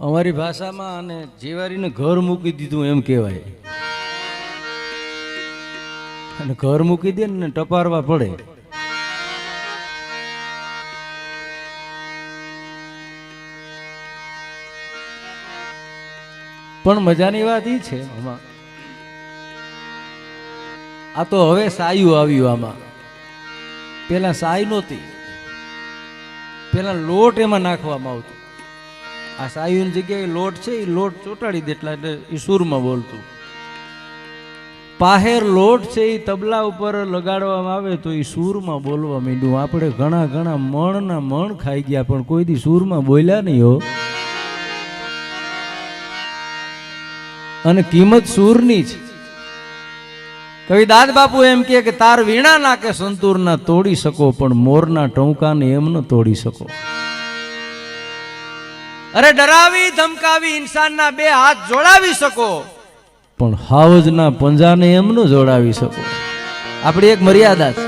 અમારી ભાષામાં અને જેવારીને ઘર મૂકી દીધું એમ કહેવાય. અને ઘર મૂકી દે ને ટપારવા પડે. પણ મજાની વાત એ છે આમાં, આ તો હવે સાયું આવ્યું આમાં. પેલા સાય નહોતી, પેલા લોટ એમાં નાખવામાં આવતો. આ સાયુની જગ્યાએ લોટ છે, એ લોટ ચોટાડી દે એટલે એ સૂરમાં બોલતું. પાહેર લોટ છે એ તબલા ઉપર લગાડવામાં આવે તો એ સૂરમાં બોલવા માંડ્યું. આપણે ઘણા ઘણા મણના મણ ખાઈ ગયા પણ કોઈ દી સૂરમાં બોલ્યા નહીં હો. અને કિંમત સૂરની છે. કવિ દાદ બાપુ એમ કે તાર વીણા ના કે સંતૂર ના તોડી શકો પણ મોરના ટોંકાને એમ ન તોડી શકો. અરે ડરાવી ધમકાવી ઇન્સાનના બે હાથ જોડાવી શકો પણ હાવજના પંજાને એમ ન જોડાવી શકો. આપણી એક મર્યાદા છે.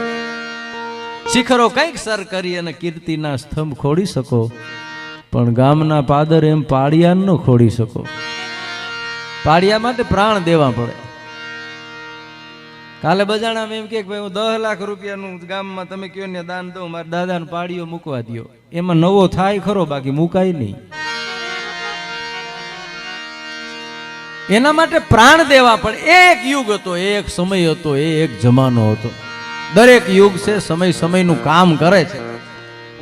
શિખરો કંઈક સર કરી અને કીર્તિના સ્તંભ ખોડી શકો પણ ગામના પાદર એમ પાડિયા ન ખોડી શકો. પાડિયા માટે પ્રાણ દેવા પડે. કાલે બજાણામાં એમ કે ભાઈ હું 10 લાખ રૂપિયાનું ગામમાં તમે કયો ને દાન દઉં, મારા દાદાને પાડીઓ મૂકવા દો. એમાં નવો થાય ખરો, બાકી મુકાય નહીં. એના માટે પ્રાણ દેવા પડે. એક યુગ હતો, એક સમય હતો, એક જમાનો હતો. દરેક યુગ છે, સમય સમયનું કામ કરે છે.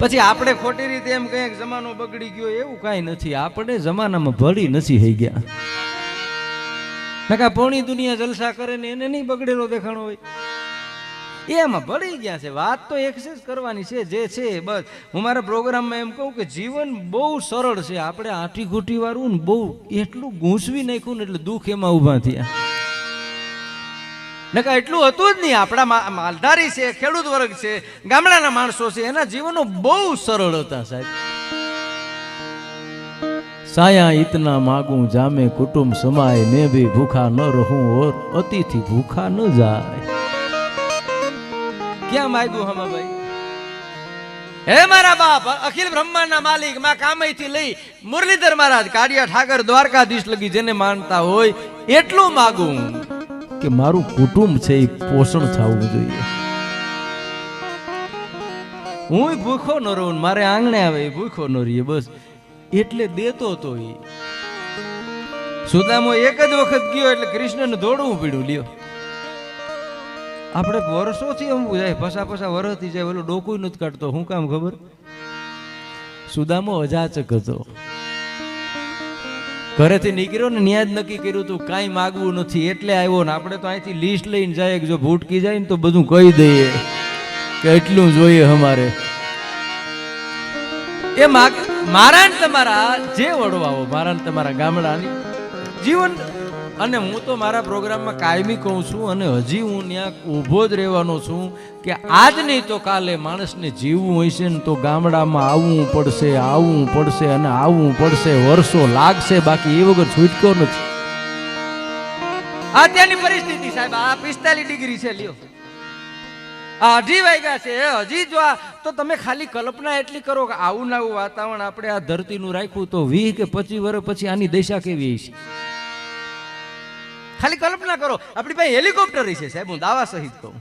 પછી આપણે ખોટી રીતે એમ કહીએ જમાનો બગડી ગયો, એવું કાંઈ નથી. આપણે જમાનામાં ભળી નથી થઈ ગયા. નકા પોણી દુનિયા જલસા કરે ને એને નહીં બગડેલો દેખાણો હોય, એમાં ભળી ગયા છે. વાત તો એક્સેસ કરવાની છે જે છે બસ. હું મારા પ્રોગ્રામમાં એમ કહું કે જીવન બહુ સરળ છે. આપણે આટી ઘૂંટી વાળું ને બહુ એટલું ગૂંચવી નાખ્યું ને એટલે દુઃખ એમાં ઊભા થયા. નકા એટલું હતું જ નહીં. આપણા માલધારી છે, ખેડૂત વર્ગ છે, ગામડાના માણસો છે, એના જીવનો બહુ સરળ હતા સાહેબ. साया इतना मांगू जामे कुटुंब समाये मैं भी भूखा न रहूं और अतिथि भूखा न जाए. क्या मांगू हम भाई? हे मारा बाप अखिल ब्रह्मांड ना मालिक मां कामई थी लई मुरलीधर महाराज कारिया ठाकर द्वारकाधीश लगी जेने मानता होय એટલું मांगू કે મારું કુટુંબ છે એ પોષણ થવું જોઈએ. હું ભૂખો ન રહું, મારે આંગણે આવે ભૂખો ન રહીએ બસ. એટલે દેતો તો એ સુદામો એક જ વખત ગયો એટલે કૃષ્ણને દોડવું પડ્યું. લ્યો આપણે વર્ષોથી એમ જાય, પસા વર્ષથી જાય, ઓલો ડોકું નથી કાઢતો. શું કામ ખબર? સુદામો અજાચક હતો. ઘરેથી નીકળ્યો ને ન્યાજ નક્કી કર્યું તું કાંઈ માગવું નથી એટલે આવ્યો. ને આપણે તો અહીંથી લિસ્ટ લઈને જાય કે જો ભૂટકી જાય ને તો બધું કહી દઈએ કે એટલું જોઈએ અમારે. એ મારા ને તમારા જે વડવાઓ, મારા ને તમારા ગામડાની જીવન. અને હું તો મારા પ્રોગ્રામમાં કાયમી કહું છું અને હજી હું ત્યાં ઊભો જ રહેવાનો છું કે આજ નહીં તો કાલે માણસને જીવવું હોય છે ને તો ગામડામાં આવવું પડશે, આવવું પડશે અને આવવું પડશે. વર્ષો લાગશે, બાકી એ વગર છૂટકો નથી. અત્યારની પરિસ્થિતિ સાહેબ આ 45 ડિગ્રી છે. લ્યો આ 2:30 વાગ્યા છે હજી જો આ તો તમે ખાલી કલ્પના એટલી કરો કે આવું ને આવું વાતાવરણ આપણે આ ધરતીનું રાખ્યું તો 20 કે 25 વર્ષ પછી આની દશા કેવી હશે? ખાલી કલ્પના કરો. આપણી પાસે હેલિકોપ્ટર છે સાહેબ, હું દાવા સહિત કહું.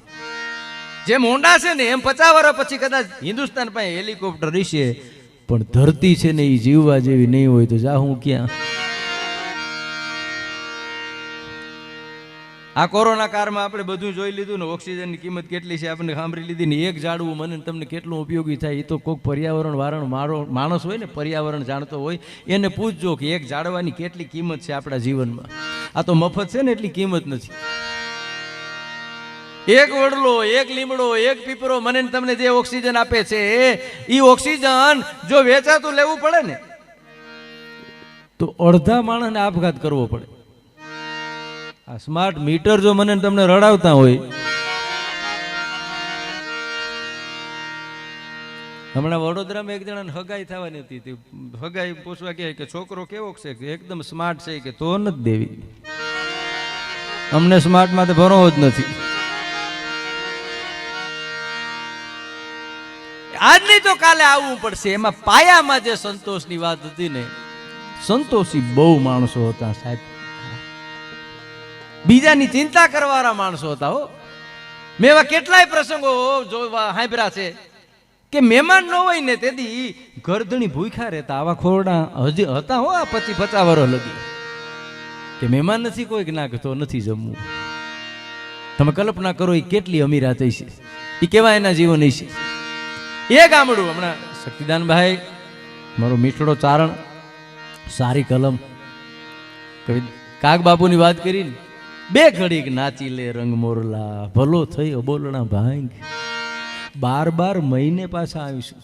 જેમ હોન્ડા છે ને એમ 50 વર્ષ પછી કદાચ હિન્દુસ્તાન પાસે હેલિકોપ્ટર હશે, પણ ધરતી છે ને એ જીવવા જેવી નહીં હોય તો જા હું ક્યાં? આ કોરોના કાળમાં આપણે બધું જોઈ લીધું ને, ઓક્સિજનની કિંમત કેટલી છે આપણે સાંભળી લીધી ને. એક ઝાડવું મને તમને કેટલું ઉપયોગી થાય એ તો કોઈક પર્યાવરણ વાળો માણસ હોય ને, પર્યાવરણ જાણતો હોય એને પૂછજો કે એક ઝાડવાની કેટલી કિંમત છે આપણા જીવનમાં. આ તો મફત છે ને એટલી કિંમત નથી. એક વડલો, એક લીમડો, એક પીપરો મને તમને જે ઓક્સિજન આપે છે એ ઓક્સિજન જો વેચાતું લેવું પડે ને તો અડધા માણસને આપઘાત કરવો પડે. આ સ્માર્ટ મીટર જો મને તમને રડાવતા હોય, હમણાં વડોદરામાં એક જણાને હગાઈ થવાની હતી. હગાઈ પૂછવા કહે કે છોકરો કેવો છે, એકદમ સ્માર્ટ છે કે તો નથી દેવી. અમને સ્માર્ટમાં તો ભરો જ નથી. આજ નહીં તો કાલે આવવું પડશે. એમાં પાયામાં જે સંતોષની વાત હતી ને સંતોષી બહુ માણસો હતા સાહેબ, બીજાની ચિંતા કરવાવાળા માણસો હતા. હો, મેં એવા કેટલાય પ્રસંગો જોવા સાંભળ્યા છે કે મહેમાન ન હોય ને તેથી ગરદણી ભૂખ્યા રહેતા. આવા ખોરડા હજી હતા હો, 25-50 વર્ષ લગી કે મહેમાન નથી કોઈ કે ના તો નથી જમવું. તમે કલ્પના કરો એ કેટલી અમીરાત હશે, એ કેવા એના જીવન હશે. એ ગામડું હમણાં શક્તિદાનભાઈ મારો મીઠડો ચારણ, સારી કલમ, કવિ કાગ બાપુની વાત કરીને, બે ઘડીક નાચી લે રંગ મોરલા, ભલો થઈ અબોલણા ભાંગ. 12 મહિને પાછા આવીશું.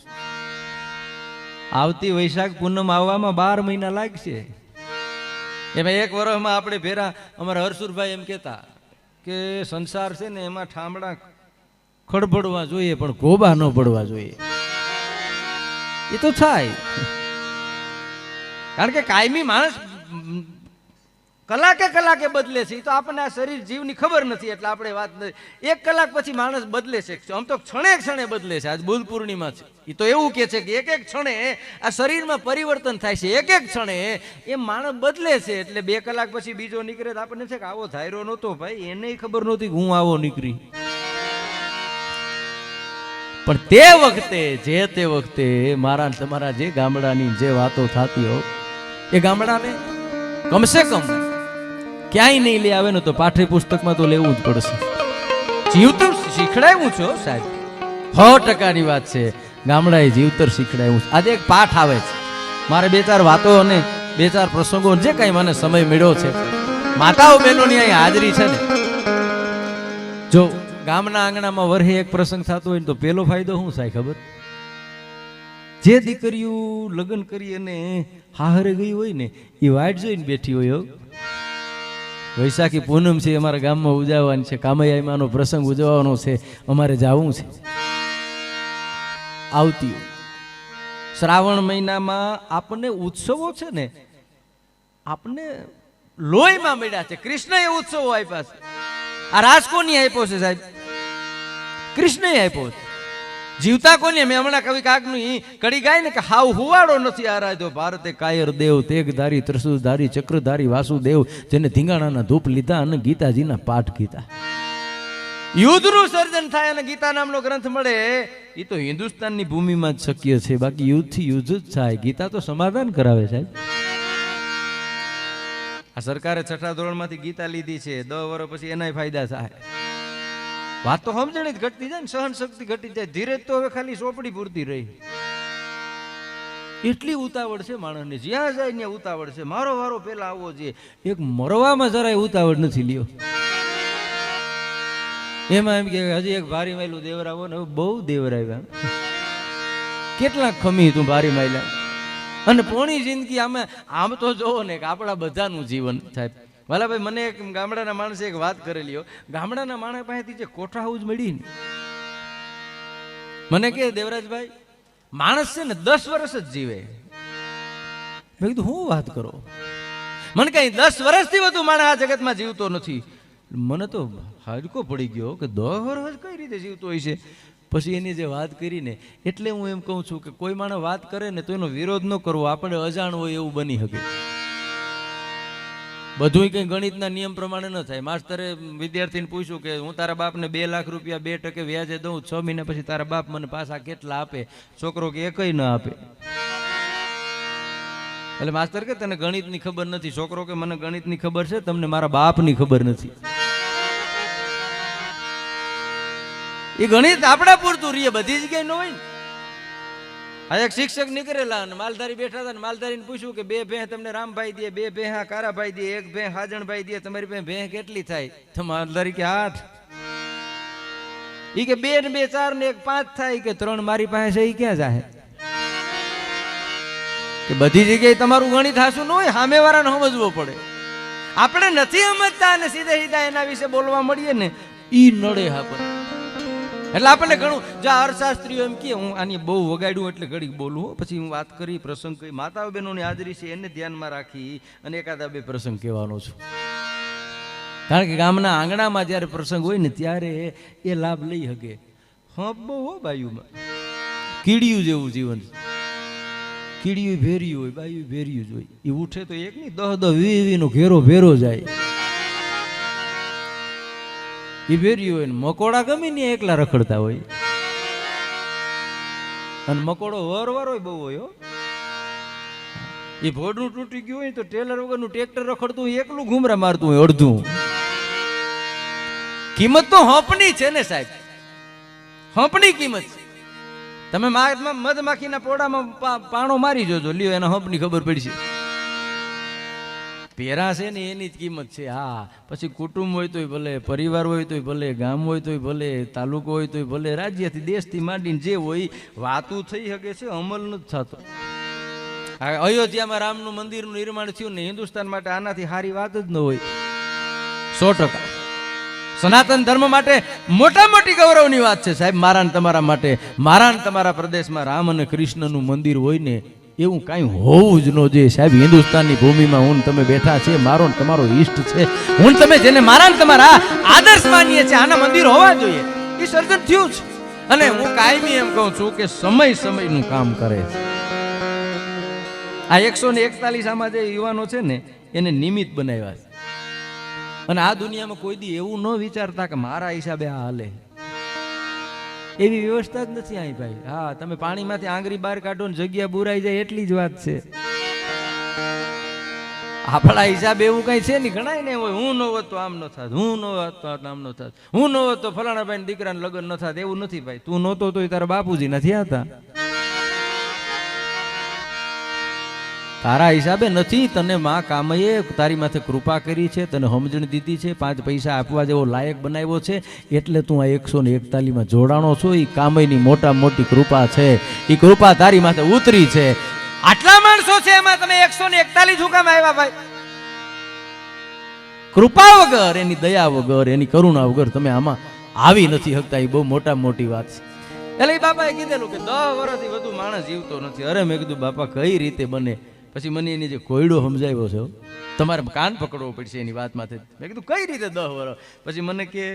આવતી વૈશાખ પૂનમ આવવામાં 12 મહિના લાગશે. એમાં એક વર્ષમાં આપણે ભેરા અમારા હરસુરભાઈ એમ કહેતા કે સંસાર છે ને એમાં ઠામડા ખડભડવા જોઈએ પણ ગોબા ન પડવા જોઈએ. એ તો થાય, કારણ કે કાયમી માણસ કલાકે બદલે છે. તો આપણને આ શરીર જીવની ખબર નથી એટલે આપણે વાત નથી. 1 કલાક પછી માણસ બદલે છે, આમ તો ક્ષણે બદલે છે. આજ બુધ પૂર્ણિમા છે, એ તો એવું કે છે કે એક ક્ષણે આ શરીરમાં પરિવર્તન થાય છે. એક ક્ષણે એ માણસ બદલે છે. એટલે 2 કલાક પછી બીજો નીકળે તો આપણને છે કે આવો ધાયરો નહોતો ભાઈ, એને ખબર નહોતી કે હું આવો નીકળી. પણ તે વખતે મારા તમારા જે ગામડાની જે વાતો થતી હો, એ ગામડાને કમસે કમ ક્યાંય નહીં લઈ આવે ને તો પાઠ્યપુસ્તકમાં તો લેવું જ પડશે. જીવતર શીખડાયું છો સાહેબ, 100%ની વાત છે. ગામડાએ જીવતર શીખડાયું. આજે એક પાઠ આવે છે, મારે 2-4 વાતો અને 2-4 પ્રસંગો જે કઈ મને સમય મળ્યો છે, માતાઓ બહેનોની અહીં હાજરી છે ને, જો ગામના આંગણામાં વર્ષે એક પ્રસંગ થતો હોય ને તો પેલો ફાયદો શું થાય ખબર? જે દીકરીઓ લગ્ન કરી અને હાહરે ગઈ હોય ને એ વાટ જોઈને બેઠી હોય. વૈશાખી પૂનમ છે, અમારા ગામમાં ઉજવવાની છે, કામૈયાનો પ્રસંગ ઉજવવાનો છે, અમારે જવું છે. આવતી શ્રાવણ મહિનામાં આપણને ઉત્સવો છે ને, આપણને લોહીમાં મળ્યા છે. કૃષ્ણએ ઉત્સવો આપ્યા છે. આ રાસ કોની આપ્યો છે સાહેબ? કૃષ્ણએ આપ્યો છે. જીવતા કોને? મેં હમણાં કવિ કાગની કડી ગાય ને કે હાવ હુવાડો નથી આરાધ્યો ભારતે કાયર દેવ, તેગધારી ત્રિશુલધારી ચક્રધારી વાસુદેવ, જેને ધીંગાણાના ધૂપ લીધા અને ગીતાજીના પાઠ કીધા. યુદ્ધનું સર્જન થાય અને ગીતા નામનો ગ્રંથ મળે એ તો હિન્દુસ્તાનની ભૂમિમાં જ શક્ય છે. બાકી યુદ્ધથી યુદ્ધ જ થાય. ગીતા તો સમાધાન કરાવે સાહેબ. આ સરકારે 6ઠા ધોરણમાંથી ગીતા લીધી છે, 10 વર્ષ પછી એનાય ફાયદા થાય. વાત તો સમજણ જ ઘટતી જાય ને, સહન શક્તિ ઘટી જાય. ધીરજ તો હવે ખાલી ચોપડી પૂરતી રહી. એટલી ઉતાવળ છે માણસને, જ્યાં જાય ત્યાં ઉતાવળ છે. મારો વારો પેલા આવવો જોઈએ. એક મરવામાં જરાય ઉતાવળ નથી લ્યો. એમાં એમ કે હજી એક ભારી માયલું દેવરાવો ને, બહુ દેવરાવ્યા. કેટલાક ખમી તું ભારી માયલા. અને પોણી જિંદગી આમ તો જોવો ને કે આપણા બધાનું જીવન સાહેબ. વાલાભાઈ, મને એક ગામડાના માણસે એક વાત કરેલી. ગામડાના માણસ પાસેથી જે કોઠા હાઉસ મળી ને, મને કે દેવરાજભાઈ માણસ છે ને 10 વર્ષ જ જીવે. મેં કીધું હું વાત કરો? મને કઈ 10 વર્ષથી વધુ માણસ આ જગતમાં જીવતો નથી. મને તો હાડકો પડી ગયો કે 10 વર્ષ કઈ રીતે જીવતો હોય છે. પછી એની જે વાત કરીને, એટલે હું એમ કહું છું કે કોઈ માણસ વાત કરે ને તો એનો વિરોધ ન કરવો. આપણે અજાણ હોય એવું બની શકે. બધું કંઈ ગણિતના નિયમ પ્રમાણે ન થાય. માસ્તરે વિદ્યાર્થીને પૂછ્યું કે હું તારા બાપને 2 લાખ રૂપિયા 2% વ્યાજે દઉં, 6 મહિના પછી તારા બાપ મને પાછા કેટલા આપે? છોકરો કે એકય ન આપે. એટલે માસ્તર કે તને ગણિતની ખબર નથી. છોકરો કે મને ગણિતની ખબર છે, તમને મારા બાપની ખબર નથી. એ ગણિત આપણા પૂરતું રહીએ, બધી જગ્યાએ ન હોય ને. આ એક શિક્ષક નીકળેલા અને માલધારી બેઠા હતા. માલધારીને પૂછ્યું કે 2 ભેં તમને રામભાઈ દે, 2 ભેં કારાભાઈ દે, 1 ભેં હાજણભાઈ દે, તમારી પાસે ભેં કેટલી થાય? તો માલધારી કે 8. ઈ કે 2 ને 2 4 ને 1 5 થાય. કે 3 મારી પાસે છે, ઈ ક્યાં જાય? કે બધી જગ્યાએ તમારું ગણિત હાસું ન હોય, સામે વાળાને સમજવો પડે. આપણે નથી સમજતા અને સીધા એના વિશે બોલવા મળીએ ને, ઈ નડે આપણને. એટલે આપણને ઘણું જો અર્થશાસ્ત્રીઓ એમ કે હું આની બહુ વગાડ્યું એટલે ઘડીક બોલું, પછી હું વાત કરી પ્રસંગ કરી. માતાઓ બહેનોની હાજરી છે એને ધ્યાનમાં રાખી અને એકાદા 2 પ્રસંગ કહેવાનો છું. કારણ કે ગામના આંગણામાં જ્યારે પ્રસંગ હોય ને ત્યારે એ લાભ લઈ શકે. હા બહુ હો બાયુમાં કીડિયું જેવું જીવન. કીડીયું ભેર્યું હોય, બાયું ભેર્યું જ હોય. એ ઉઠે તો એક નહીં 10-10, 20-20 નો ઘેરો ભેરો જાય. એ ભેર્યું હોય ને મકોડા ગમે ને એકલા રખડતા હોય. અને મકોડો વરવાર હોય, બહુ હોય. એ ભોડનું તૂટી ગયું હોય તો ટેલર વગરનું ટ્રેક્ટર રખડતું હોય, એકલું ઘૂમરા મારતું હોય અડધું. કિંમત તો હંપની છે ને સાહેબ, હંપની કિંમત છે. તમે મધમાખીના પોડામાં પાણો મારી જોજો, લ્યો એના હંપની ખબર પડશે. પેરા છે ને એની જ કિંમત છે. હા, પછી કુટુંબ હોય તોય ભલે, પરિવાર હોય તોય ભલે, ગામ હોય તોય ભલે, તાલુકો હોય તોય ભલે, રાજ્યથી દેશથી માંડીને જે હોય વાતું થઈ શકે છે, અમલ નથી થતો. અયોધ્યામાં રામનું મંદિરનું નિર્માણ થયું ને હિન્દુસ્તાન માટે આનાથી સારી વાત જ ન હોય. 100%. સનાતન ધર્મ માટે મોટા મોટી ગૌરવની વાત છે સાહેબ. મારા ને તમારા માટે, મારા ને તમારા પ્રદેશમાં રામ અને કૃષ્ણનું મંદિર હોય ને એવું કાંઈ હોવું જ ન જોઈએ સાહેબ. હિન્દુસ્તાનની ભૂમિમાં હું તમે બેઠા છે, મારો ને તમારો ઈષ્ટ છે, હું તમે જેને મારા ને તમારા આદર્શ માનીએ છીએ, આના મંદિર હોવા જોઈએ. એ સર્જન થયું છે. અને હું કાયમી એમ કહું છું કે સમય સમયનું કામ કરે છે. આ 141 આમાં જે યુવાનો છે ને એને નિમિત્ત બનાવ્યા છે. અને આ દુનિયામાં કોઈ દી એવું ન વિચારતા કે મારા હિસાબે આ હાલે, એવી વ્યવસ્થા જ નથી અહીં ભાઈ. હા, તમે પાણીમાંથી આંગળી બહાર કાઢો ને જગ્યા બુરાઈ જાય એટલી જ વાત છે. આપણા હિસાબે એવું કઈ છે નહીં. ઘણા ને હોય હું ન હોત તો આમ ન થાત, હું ન હોત તો આમ ન થાત, હું ન હોત તો ફલાણા ભાઈ દીકરાને લગ્ન ન થાત. એવું નથી ભાઈ. તું નહોતો તો તારા બાપુજી નથી હતા. તારા હિસાબે નથી. તને માં કામયે તારી માથે કૃપા કરી છે, તને સમજણ દીધી છે, 5 પૈસા આપવા જેવો લાયક બનાવ્યો છે, એટલે તું આ 141 જોડાણો છો. એ કામયની મોટા મોટી કૃપા છે. એ કૃપા તારી માથે ઉતરી છે. આટલા માણસો છે, એમાં તમે 141 શું કામ આવ્યા ભાઈ? કૃપા વગર, એની દયા વગર, એની કરુણા વગર તમે આમાં આવી નથી શકતા. એ બહુ મોટા મોટી વાત છે. એટલે બાપાએ કીધેલું કે 10 વર્ષથી વધુ માણસ જીવતો નથી. અરે મેં કીધું બાપા કઈ રીતે બને? પછી મને એની જે કોયડો સમજાવ્યો છે, તમારે કાન પકડવો પડશે એની વાત માથે. મેં કીધું કઈ રીતે 10 વર્ષ? પછી મને કે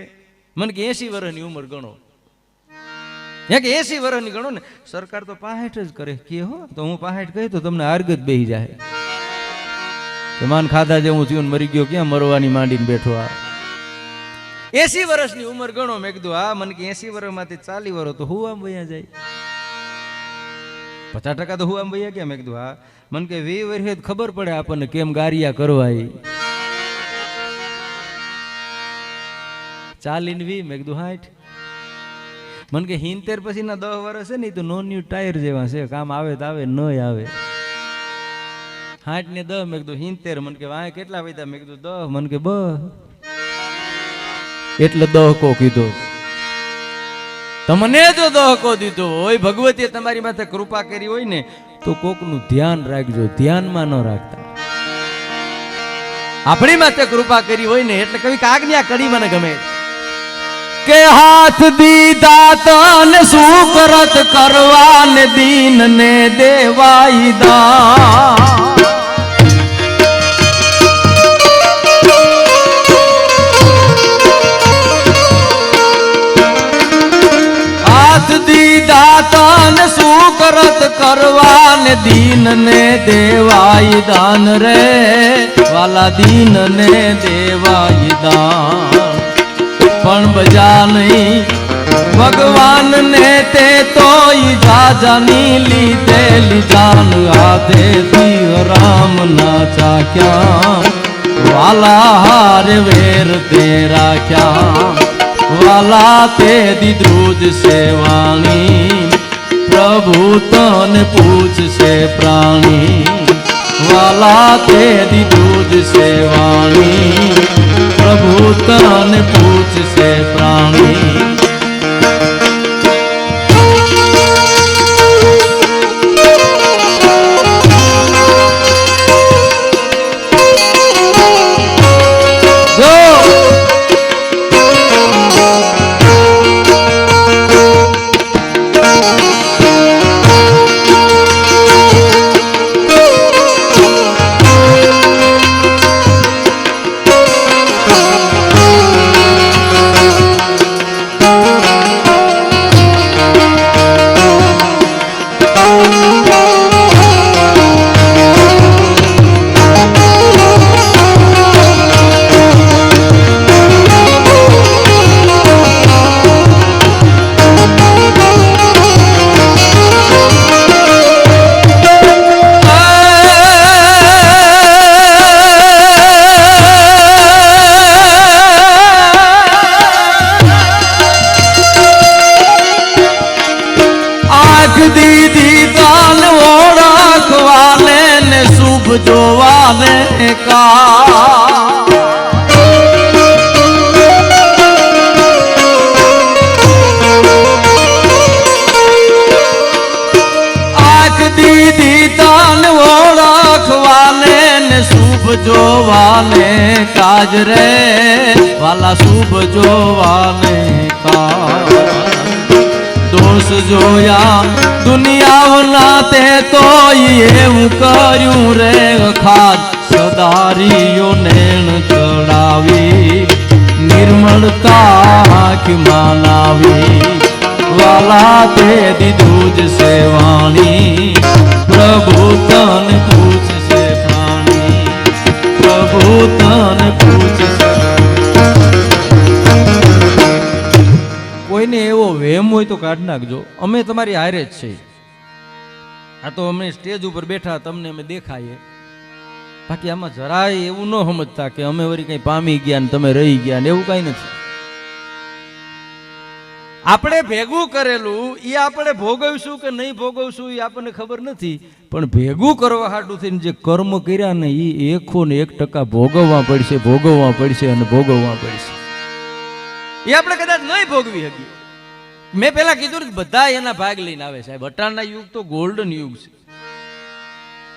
80 વર્ષની ઉંમર ગણો. કે 80 વર્ષની ગણો ને. સરકાર તો 65 જ કરે કે હો. તો હું 65 કહી તો તમને આર્ગ જ બેહી જાય કે માન ખાધા જેવું થયું મરી ગયો, ક્યાં મરવાની માંડીને બેઠો. આ 80 વર્ષની ઉંમર ગણો. મેં કીધું હા. મને કે 80 વર્ષમાંથી 40 વર્ષ તો હું આમ વયા જાય, 50% તો હું આમ વયા ગયા. મેં કીધું હા. મને કે 20 વર્ષે ખબર પડે આપણને કેમ ગારિયા કરવા. 40 ને 20. મેં કીધું 60. મને કે 70 પછી ના 10 વર્ષ છે ને તો નોન ન્યુ ટાયર જેવા છે, કામ આવે તો આવે, ન આવે. 60 ને 10. મેં કીધું 70. મને કે વાય કેટલા વૈતા? મેં કીધું 10. મને કે એટલે 10 કો કીધો. તમને જો દહકો દીધો હોય, ભગવતીએ તમારી માથે કૃપા કરી હોય ને તો કોકનું ધ્યાન રાખજો, ધ્યાનમાં ન રાખતા. આપણી માથે કૃપા કરી હોય ને એટલે કવિ આજ્ઞા કરી મને ગમે કે હાથ દીધા તને સુકરત કરવાને દીન ને દેવાઈ દા. દીધા તન સુકરત કરવાને દીન ને દેવાઈ દાન રે વાલા, દીન ને દેવાઈ દાન. પણ બજા નહીં ભગવાન ને તે તોય જાજાની લીધેલી જાન. આધેથી રામ ના ચાખ્યા વાલા, હારે વેર તે રાખ્યા વાલા. તે દીધું સેવાણી પ્રભુ તને પૂછશે પ્રાણી વાલા. તે દીધું સેવાણી પ્રભુ તને પૂછશે પ્રાણી. આંખ દીધી તાલ ઓળખવાને ને શુભ જોવાને કા દીદી તાન ઓળખવાને ને શુભ જોવાને કાજ રે વાલા શુભ જોવાને કાજ દોષ જોયા દુનિયાના તે તો એવું કર્યું રે ખાદ સદારીઓ નેણ ચડાવી નિર્મળતા કે માનાવી વાલા તે દીધું જ સેવાણી પ્રભુ તન પૂછશે પ્રાણી પ્રભુ તન પૂછશે કોઈને એવો વહેમ હોય તો કાઢ નાખજો અમે તમારી હારે જ છે આ તો અમે સ્ટેજ ઉપર બેઠા તમને અમે દેખાઈએ બાકી આમાં જરાય એવું ન સમજતા કે અમે વળી કઈ પામી ગયા ને તમે રહી ગયા ને એવું કઈ નથી આપણે ભેગું કરેલું એ આપણે ભોગવશું કે નહીં ભોગવશું એ આપણને ખબર નથી પણ ભેગું કરવા હાટું થઈને જે કર્મ કર્યા ને એ 1% ભોગવવા પડશે અને ભોગવવા પડશે એ આપણે કદાચ નહીં ભોગવી શકીએ મેં પેલા કીધું ને બધા એના ભાગ લઈને આવે સાહેબ અટાણના યુગ તો ગોલ્ડન યુગ છે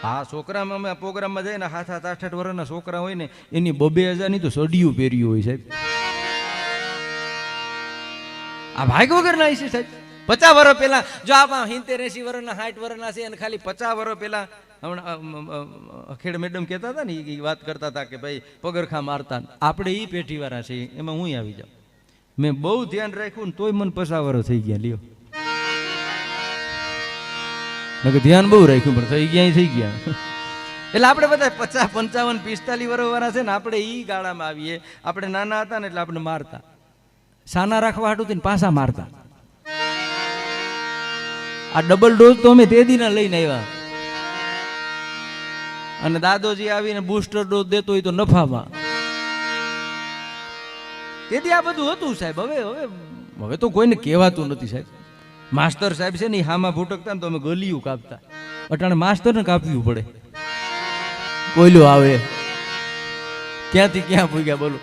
હા છોકરામાં અમે પ્રોગ્રામમાં જઈએ ને 7-8 વર્ષના છોકરા હોય ને એની 2,000 ની તો સડિયું પહેર્યું હોય સાહેબ આ ભાગ વગર ના છે સાહેબ 50 વર્ષ પહેલા જો આ 70-80 વર્ષના 60 વર્ષના છે અને ખાલી 50 વર્ષ પહેલા હમણાં અખેડ મેડમ કહેતા હતા ને એ વાત કરતા હતા કે ભાઈ પગરખા મારતા આપણે એ પેઢી વાળા છે એમાં હું આવી જાઉં મેં બહુ ધ્યાન રાખ્યું ને તોય મને 50 વર્ષ થઈ ગયા લ્યો ધ્યાન બહુ રાખ્યું પણ થઈ ગયા એટલે આપણે બધા 50, 55, 45 વર્ષ વાળા છે ને આપણે ઈ ગાળામાં આવીએ આપણે નાના હતા ને એટલે આપણે મારતા સાના રાખવા હાટું પાછા મારતા આ ડબલ ડોઝ તો અમે તે દીના લઈને આવ્યા અને દાદોજી આવીને બૂસ્ટર ડોઝ દેતો હોય તો નફામાં તેથી આ બધું હતું સાહેબ હવે તો કોઈને કહેવાતું નથી સાહેબ માસ્ટર સાહેબ છે ને હામાં ભૂટકતા ને તો અમે ગલિયું કાપતા અટાણે માસ્ટરને કાપવું પડે કોયલો આવે ક્યાંથી ક્યાં પૂગ્યા બોલો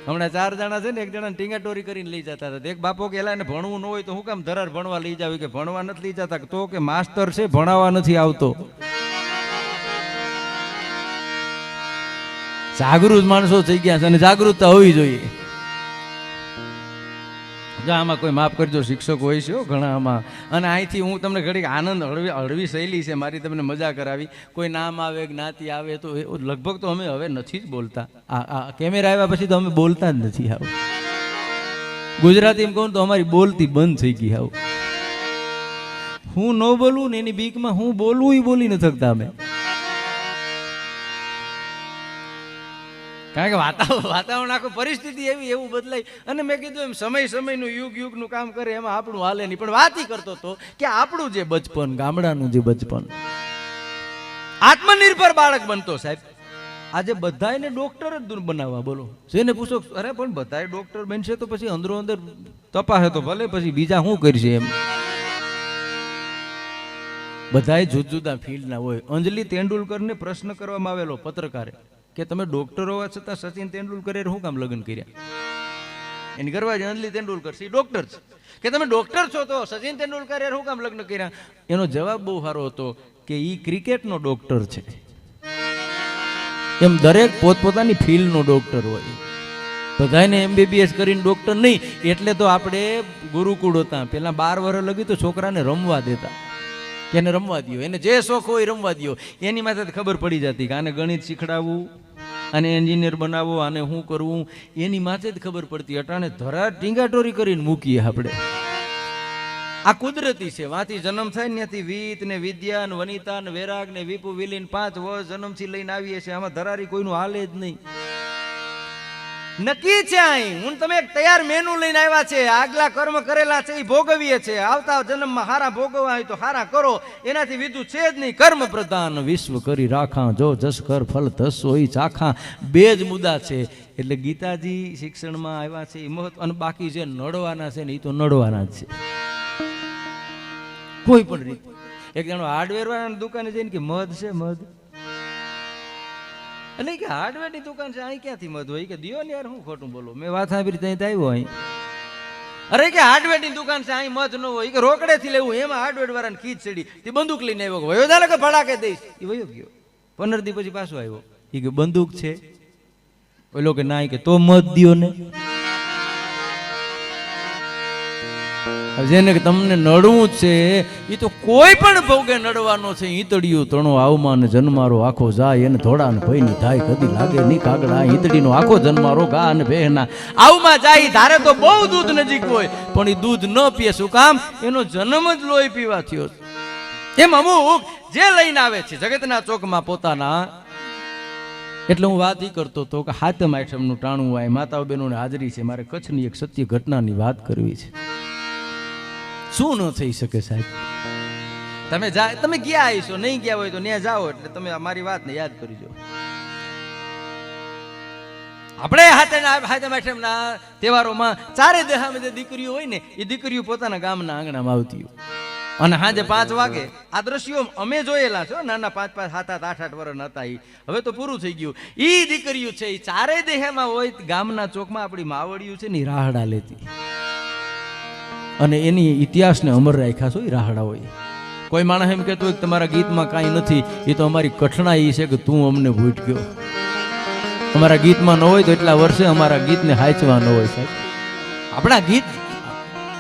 હમણાં 4 જણા છે ને એક જણાને ટીંગાટોરી કરીને લઈ જતા હતા એક બાપો કે એલા એને ભણવું ન હોય તો હું કામ ધરાર ભણવા લઈ જાવ કે ભણવા નથી લઈ જતા તો કે માસ્ટર છે ભણાવવા નથી આવતો જાગૃત માણસો થઈ ગયા છે અને જાગૃતતા હોવી જોઈએ જો આમાં કોઈ માફ કરજો શિક્ષકો હોય છે ઘણા આમાં અને અહીંથી હું તમને ઘડીક આનંદ હળવી શૈલી છે મારી તમને મજા કરાવી કોઈ નામ આવે જ્ઞાતિ આવે તો લગભગ તો અમે હવે નથી જ બોલતા આ કેમેરા આવ્યા પછી તો અમે બોલતા જ નથી આવું ગુજરાતી એમ કહું તો અમારી બોલતી બંધ થઈ ગઈ આવું હું ન બોલું ને એની બીકમાં હું બોલવું એ બોલી ન શકતા અમે કારણ કે વાતાવરણ આખું પરિસ્થિતિ એવું બદલાય અને મેં કીધું એમ સમયનું યુગનું કામ કરે એમાં આપણું હાલે નહીં પણ વાત કરતો હતો કે આપણું જે બચપન ગામડાનું જે બચપન આત્મનિર્ભર બાળક બનતો સાહેબ આજે બધાને ડોક્ટર જ બનાવવા બોલો જેને પૂછો અરે પણ બધાય ડોક્ટર બનશે તો પછી અંદરો અંદર તપાસે તો ભલે પછી બીજા શું કરશે એમ બધાય જુદા ફિલ્ડના હોય અંજલિ તેંડુલકરને પ્રશ્ન કરવામાં આવેલો પત્રકારે કે તમે ડોક્ટર હોવા છતાં સચિન તેંડુલકરે શું કામ લગ્ન કર્યા એની કરવા અંજલિ તેંડુલકર સી ડોક્ટર છે કે તમે ડોક્ટર છો તો સચિન તેંડુલકરે શું કામ લગ્ન કર્યા એનો જવાબ બહુ સારો હતો કે ઈ ક્રિકેટનો ડોક્ટર છે એમ દરેક પોતપોતાની ફિલ્ડનો ડોક્ટર હોય બધાને MBBS કરીને ડોક્ટર નહીં એટલે તો આપણે ગુરુકુળ હતા પેલા 12 વર્ષ લગી તો છોકરાને રમવા દેતા કે એને રમવા દો એને જે શોખ હોય રમવા દો એની માથે ખબર પડી જતી કે આને ગણિત શીખડાવવું અને એન્જિનિયર બનાવવું આને શું કરવું એની માથે જ ખબર પડતી અટાણે ધરા ટીંગાટોરી કરીને મૂકીએ આપણે આ કુદરતી છે વાથી જન્મ થાય ને ત્યાંથી વિત ને વિદ્યા ને વનિતા ને વૈરાગ ને વિપુ વિલીન 5 વર્ષ જન્મથી લઈને આવીએ છીએ આમાં ધરારી કોઈનું હાલે જ નહીં નક્કી છે અહીં હું તમે એક તૈયાર મેનુ લઈને આવ્યા છે આગલા કર્મ કરેલા છે એ ભોગવીએ છે આવતા જન્મમાં હારા ભોગવવા હોય તો હારા કરો એનાથી વિધું છે જ નહીં કર્મ પ્રધાન વિશ્વ કરી રાખા જો જસ કર ફલ તસ હોય ચાખા બે જ મુદ્દા છે એટલે ગીતાજી શિક્ષણમાં આવ્યા છે એ મહત્વ અને બાકી જે નડવાના છે ને એ તો નડવાના જ છે કોઈ પણ રીતે. એક જણો હાર્ડવેર વાળાની દુકાને જઈને કે મધ છે મધ, અને કે હાર્ડવેર ની દુકાન છે અહીં ક્યાંથી મધ હોય કે દિયો ને યાર હું ખોટું બોલું, મેં વાત સાંભળી ત્યાં આવ્યો અહીં. અરે કે હાર્ડવેર ની દુકાન છે અહીં મધ ન હોય કે રોકડે થી લેવું, એમાં હાર્ડવેર વાળાને ખીચ ચડી તે બંદૂક લઈને આવ્યો, વયો ચાલે કે ભડાકે દઈશ, એ વયો ગયો. 15 દી પછી પાછો આવ્યો, એ કે બંદૂક છે, ઓલો કે ના કે તો મધ દિયો ને. જેને તમને નડવું છે એ તો કોઈ પણ ભોગે નડવાનો છે. ઈતડિયું તણો આવમાં ને જન્મારો આખો જાય, એને થોડા ને ભય ની થાય કદી લાગે ની કાગડા. ઈતડીનો આખો જન્મારો ગા અને બહેના આવમાં જાય, ધારે તો બહુ દૂધ નજીક હોય પણ એ દૂધ ન પીએ. શું કામ? એનો જન્મ જ લોહી પીવા થયો. એમ અમુક જે લઈને આવે છે જગતના ચોકમાં પોતાના. એટલે હું વાત ઈ કરતો હતો કે હાતમ આઠમનું ટાણું હોય, માતાઓ બહેનોની હાજરી છે, મારે કચ્છની એક સત્ય ઘટનાની વાત કરવી છે. શું ન થઈ શકે સાહેબ? તમે ગયા આવીશો, નહીં ગયા હોય તો ત્યાં જાઓ, એટલે તમે અમારી વાતને યાદ કરજો. આપણે હાતમ આઠમના તહેવારોમાં ચારે દેહામાં જે દીકરીઓ હોય ને, એ દીકરીઓ પોતાના ગામના આંગણામાં આવતી હોય, અને સાંજે 5 વાગે આ દ્રશ્યો અમે જોયેલા છો. નાના 5-5, 7-8, 8-8 વર્ષ હતા, હવે તો પૂરું થઈ ગયું. ઈ દીકરીઓ છે એ ચારે દેહમાં હોય, ગામના ચોકમાં આપણી માવડિયું છે ને રાહડા લેતી, અને એની ઇતિહાસને અમર રાખ્યા છો. એ રાહડા હોય. કોઈ માણસ એમ કહેતો હોય કે તમારા ગીતમાં કાંઈ નથી, એ તો અમારી કઠણા એ છે કે તું અમને ભૂટ ગયો. અમારા ગીતમાં ન હોય તો એટલા વર્ષે અમારા ગીતને હાચવા ન હોય સાહેબ. આપણા ગીત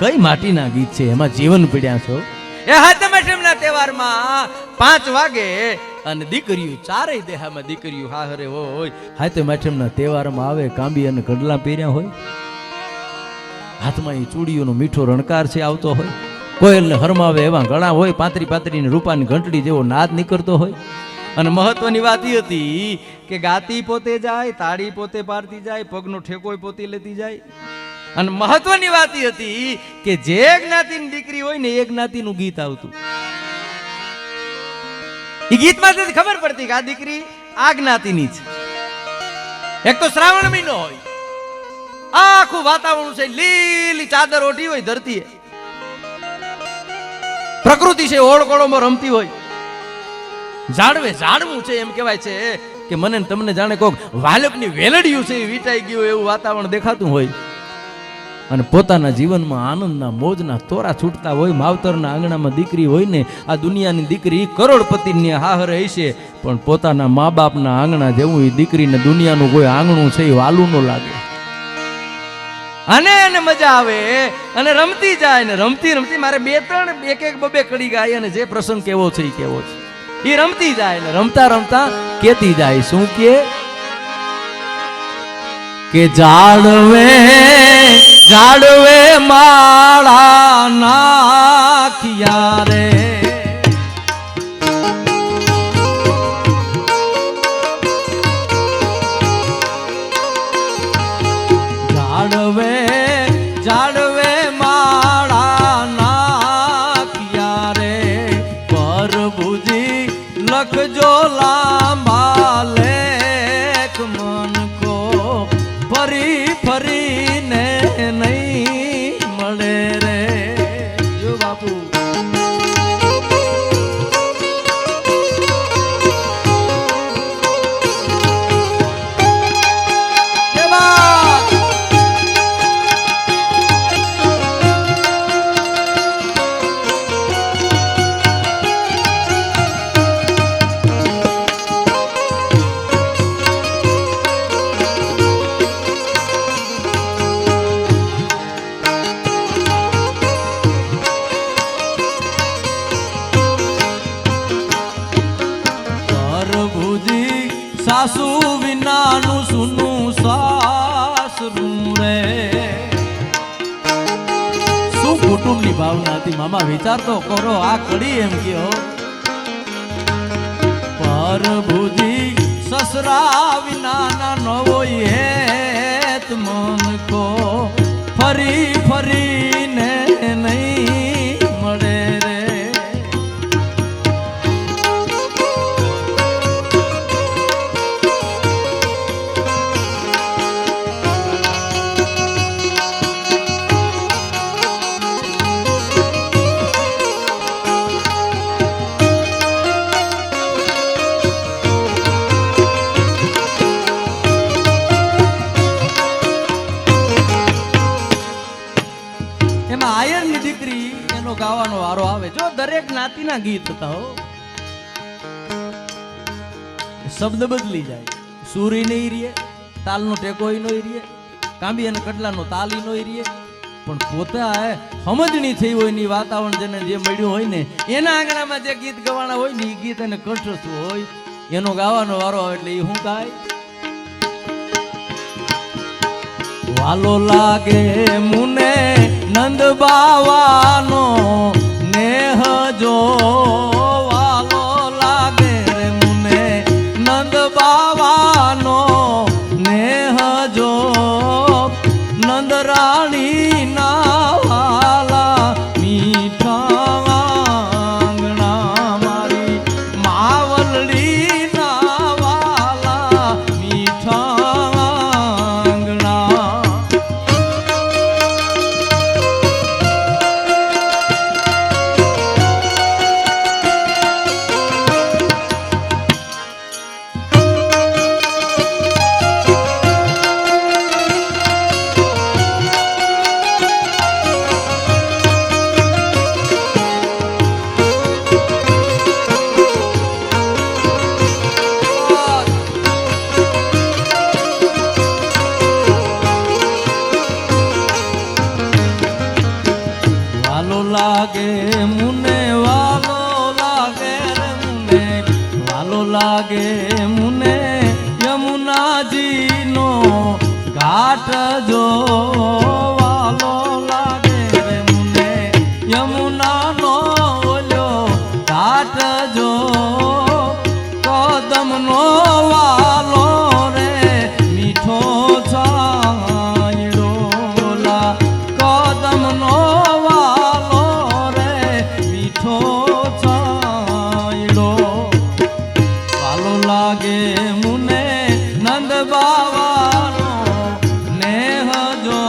કઈ માટીના ગીત છે, એમાં જીવન પીડ્યા છો. એ હાતમ આઠમના તહેવારમાં 5 વાગે અને દીકરીઓ ચારેય દેહામાં દીકરીઓ હાહરે હોય. હાતમ આઠમના તહેવારમાં આવે, કાંબી અને કડલા પહેર્યા હોય, હાથમાં એ ચૂડીઓનો મીઠો રણકાર છે આવતો હોય, કોયલને હરમાવે એવા ગળા હોય, પાતરી રૂપાની ઘંટડી જેવો નાદ નીકળતો હોય. અને મહત્વની વાત એ હતી કે ગાતી પોતે જાય, તાળી પોતે પાડતી જાય, પગનો ઠેકોય પોતે લેતી જાય. અને મહત્વની વાત એ હતી કે જે જ્ઞાતિની દીકરી હોય ને એ જ્ઞાતિનું ગીત આવતું. એ ગીતમાં ખબર પડતી કે આ દીકરી આ જ્ઞાતિની છે. એક તો શ્રાવણ મહિનો હોય, આખું વાતાવરણ છે, લીલી ચાદર ઓઢી હોય ધરતી, પ્રકૃતિ છે ઓળકોળોમાં રમતી હોય, ઝાડવું છે. એમ કહેવાય છે કે મને તમને જાણે કોક વાલકની વેલડિયું છે વીટાઈ ગયું એવું વાતાવરણ દેખાતું હોય. અને પોતાના જીવનમાં આનંદના મોજના તોરા છૂટતા હોય. માવતરના આંગણામાં દીકરી હોય ને, આ દુનિયાની દીકરી કરોડપતિની હાહરે હશે, પણ પોતાના મા બાપના આંગણા જેવું એ દીકરીને દુનિયાનું કોઈ આંગણું છે એ વાલું ન લાગે. અને એને મજા આવે અને રમતી જાય ને રમતી મારે 2-3 1-2 કડી ગાય, અને જે પ્રસંગ કેવો છે એ કેવો છે એ રમતી જાય ને રમતા કેતી જાય. શું કે જાડવે માળા નાખિયા રે, જાડવે માળા નાખિયા રે, પ્રભુજી લખજો લાંબા લેખ, મન કો ફરીને નહીં મળે રે. જો બાપુ સાસુ વિનાનું સુનું સાસરું રે. શું કુટુંબની ભાવના હતી મામા, વિચાર તો કરો. આ કડી એમ કયો પ્રભુજી સસરા વિનાના ન હોય હેત, મન કો ફરીને નહીં મળે રે. દરેક જ્ઞાતિના ગીત હતા હો. શબ્દ બદલી જાય, સુરી નહીં રીએ, તાલનો ટેકો નહીં રીએ, કાંબી અને કડલાનો તાલ નહીં રીએ, પણ પોતે સમજણી થઈ હોય ની વાતાવરણ જેને જે મળ્યું હોય ને એના આંગણામાં જે ગીત ગવાના હોય ને એ ગીત એને કંઠસ્થ હોય, એનો ગાવાનો વારો આવે એટલે એ શું ગાય? વાલો લાગે મુને નંદ બાવાનો નેહ જો, વાલો લાગે મુને નંદ બાવાનો નેહ જો, નંદ રાણી ના વાલા મીઠા આંગણા મારી માવલડી ના વાલા મીઠા આંગણા. લાગે મુને વાલો લાગે મુને, વાલો લાગે મુને યમુનાજી નો ઘાટ જો, વાલો લાગે મુને યમુના નો ઓલ્યો ઘાટ જો, કદમ નો વાલો રે મીઠો છાંયડો લા, કદમ નો લાગે મુને નંદ બાવાનો નેહ જો,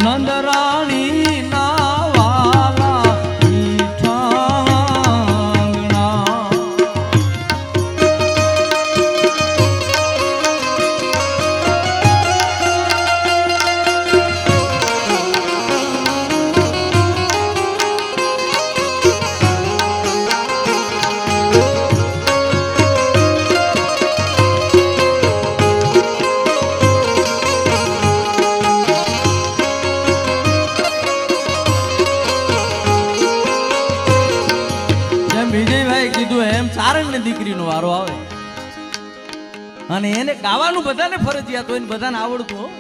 નંદ રાણી ના વાલા મીઠા આંગણા. ચારણની દીકરીનો વારો આવે અને એને ગાવાનું બધાને ફરજિયાત હોય ને બધાને આવડતું હોય,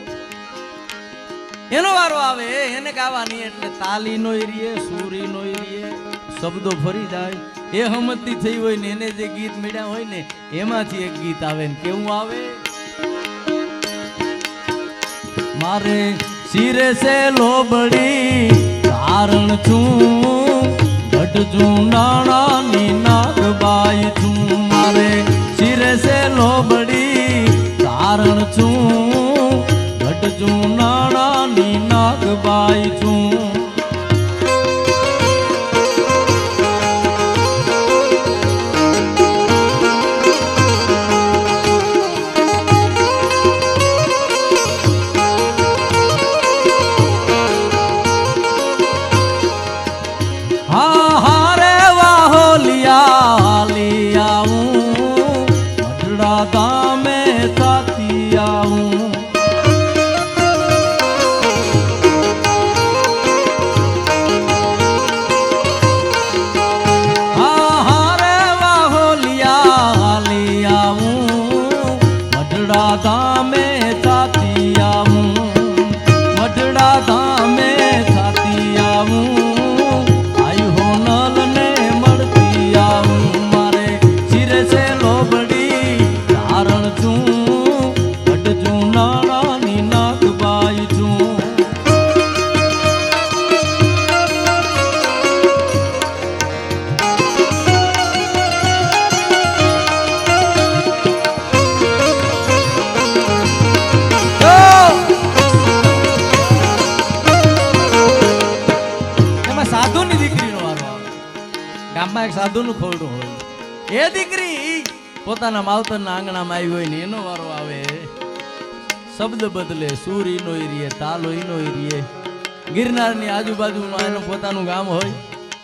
એનો વારો આવે એને ગાવાની એટલે તાલી નો એરીએ, સુરી નો એરીએ, શબ્દો ફરી જાય, એ હમતી થઈ હોય ને એને જે ગીત મળ્યા હોય ને એમાંથી એક ગીત આવે ને કેવું આવે? મારે શિરે સે લોબડી તારણ છું, નાણાની નાગબાઈ છું, મારે શિરે સે લોબડી તારણ છું, ઘટજું નાણાની નાગબાઈ છું. ગામે સાથી આવું, હારે વાહોલિયા હાલી આવું, મઢડા ગામે સાથી આવું, મઢડા ગામે સાથી આવું, આયુ હોનલ ને મળતી આવું, મારે શિરે સે લોબડી તારણ છું, ઘટજું નાણાની નાગબાઈ છું. એમાં સાધુની દીકરીનો વારો આવે. ગામમાં એક સાધુનું ખોરડું હોય, એ દીકરી પોતાના માવતરના આંગણામાં આવી હોય ને એનો વારો આવે. શબ્દ બદલે, સુર ઈનો ઈરીએ, તાલો ઈનો ઈરીએ. ગિરનારની આજુબાજુમાં એનું પોતાનું ગામ હોય,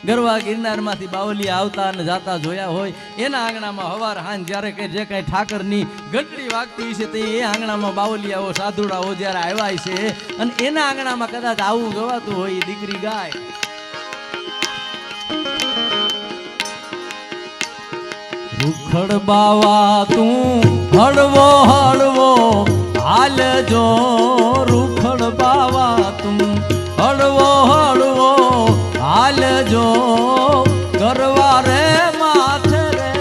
ગરવા ગિરનારમાંથી બાવલિયા આવતા અને જાતા જોયા હોય, એના આંગણામાં હવાર હાંજ જ્યારે કે જે કાંઈ ઠાકરની ઘંટડી વાગતી છે તે એ આંગણામાં બાવલિયાઓ સાધુડાઓ જ્યારે આવ્યા છે અને એના આંગણામાં કદાચ આવું ગવાતું હોય, એ દીકરી ગાય. રૂખડ બાવા તું હળવો હળવો હાલજો, રૂખડ બાવા તું હળવો હળવો હાલજો, કરવા રે માથે રે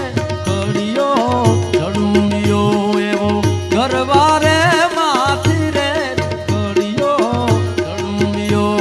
કડિયો ચડુંડિયો એવો, કરવા રે માથે રે કડિયો ચડુંડિયો.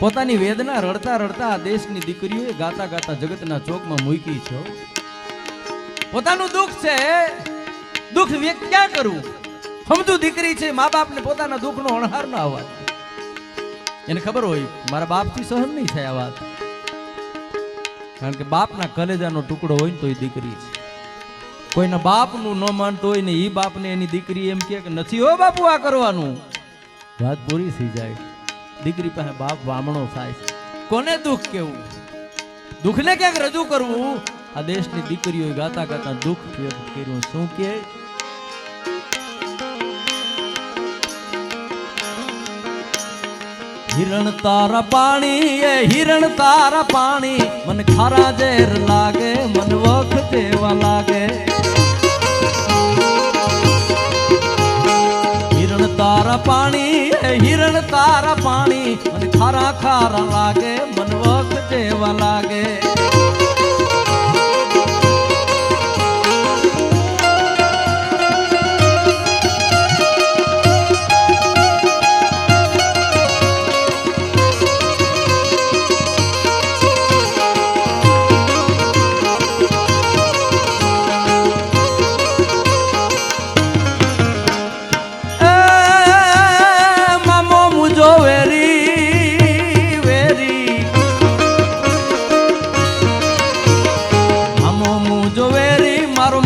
પોતાની વેદના રડતા રડતા આ દેશની દીકરીઓએ ગાતા ગાતા જગતના ચોકમાં મૂકી છે. પોતાનું દુઃખ છે, દુઃખ વ્યક્ત ક્યાં કરવું? સમજુ દીકરી છે, મા બાપને પોતાના દુઃખનો અણહાર ના અવાજ, એને ખબર હોય મારા બાપથી સહન નહીં થાય આ વાત, કારણ કે બાપના કલેજાનો ટુકડો હોય ને તો એ દીકરી છે. કોઈના બાપનું ન માનતો હોય ને એ બાપને એની દીકરી એમ કે નથી હો બાપુ આ કરવાનું, વાત પૂરી થઈ જાય. દીકરી પાસે બાપ વામણો થાય. કોને દુઃખ કેવું? દુઃખને ક્યાંક રજૂ કરવું. આ દેશની દીકરીઓ ગાતા ગાતા દુઃખ વ્યક્ત કર્યું. શું કે હિરણ તારા પાણી, એ હિરણ તારા પાણી, મને ખારા ઝેર લાગે, મન વખ જેવા લાગે. હિરણ તારા પાણી, એ હિરણ તારા પાણી, મને ખારા ખારા લાગે, મન વખ જેવા લાગે.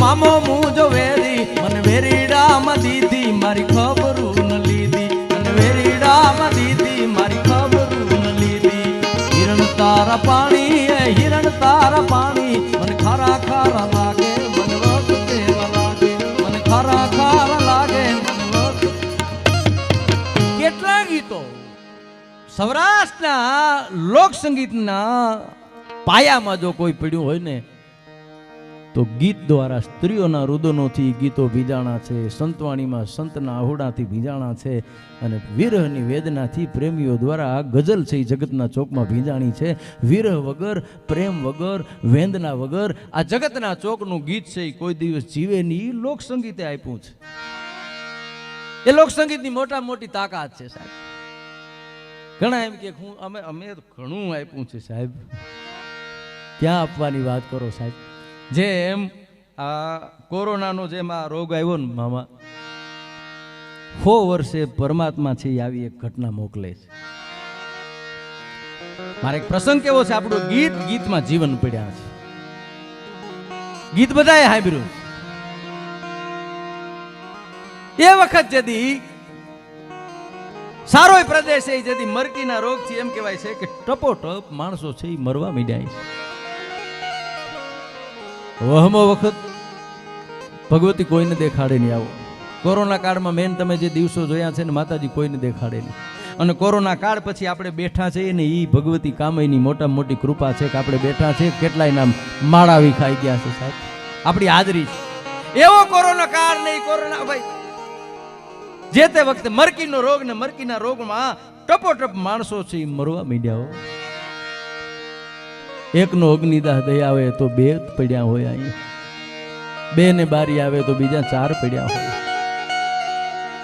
મામો મુજો વેરી, મને વેરીડામાં દીધી મારી ખબરું ન લીધી, મને વેરીડામાં દીધી મારી ખબરું ન લીધી. હિરણ તારા પાણી, એ હિરણ તારા પાણી, મને ખારા ખારા લાગે, મને વખ જેવા લાગે, મને ખારા ખારા લાગે, મને વખ. કેટલા ગીતો સૌરાષ્ટ્રના લોક સંગીતના પાયામાં જો કોઈ પડ્યું હોય ને તો ગીત દ્વારા સ્ત્રીઓના રુદનોથી ગીતો ભીજાણા છે, સંતવાણીમાં સંતના આહુડાથી ભીજાણા છે, અને વિરહની વેદનાથી પ્રેમીઓ દ્વારા આ ગઝલ છે એ જગતના ચોકમાં ભીજાણી છે. વિરહ વગર, પ્રેમ વગર, વેદના વગર આ જગતના ચોકનું ગીત છે એ કોઈ દિવસ જીવે નહીં. એ લોકસંગીતે આપ્યું છે. એ લોકસંગીતની મોટા મોટી તાકાત છે સાહેબ. ઘણા એમ કે અમે ઘણું આપ્યું છે સાહેબ. ક્યાં આપવાની વાત કરો સાહેબ? જેમ આ કોરોનાનો જેમ આ રોગ આવ્યો ને મામા, 100 વર્ષે પરમાત્મા છે એ આવી એક ઘટના મોકલે છે. મારે એક પ્રસંગ કેવો છે, આપણું ગીત ગીતમાં જીવન પડ્યા છે. ગીત બધાએ સાંભળ્યું. એ વખત જદી સારો પ્રદેશ છે, જદી મરકીના રોગથી એમ કહેવાય છે કે ટપોટપ માણસો છે એ મરવા માંડ્યા છે. વહમો વખત ભગવતી કોઈને દેખાડે નહીં. આવો કોરોના કાળમાં મેન તમે જે દિવસો જોયા છે ને માતાજી કોઈને દેખાડે નહીં. અને કોરોના કાળ પછી આપણે બેઠા છીએ ને એ ભગવતી કામયની મોટા મોટી કૃપા છે કે આપણે બેઠા છે. કેટલાય નામ માળાવી ખાઈ ગયા છે સાહેબ, આપણી હાજરી છે. એવો કોરોના કાળ નહીં, કોરોના ભાઈ જે તે વખતે મરકીનો રોગ ને મરકીના રોગમાં ટપોટપ માણસો છે એ મરવા માંડ્યા. એકનો અગ્નિદાહ દઈ આવે તો બે પડ્યા હોય, અહીં બે ને બારી આવે તો બીજા 4 પડ્યા હોય.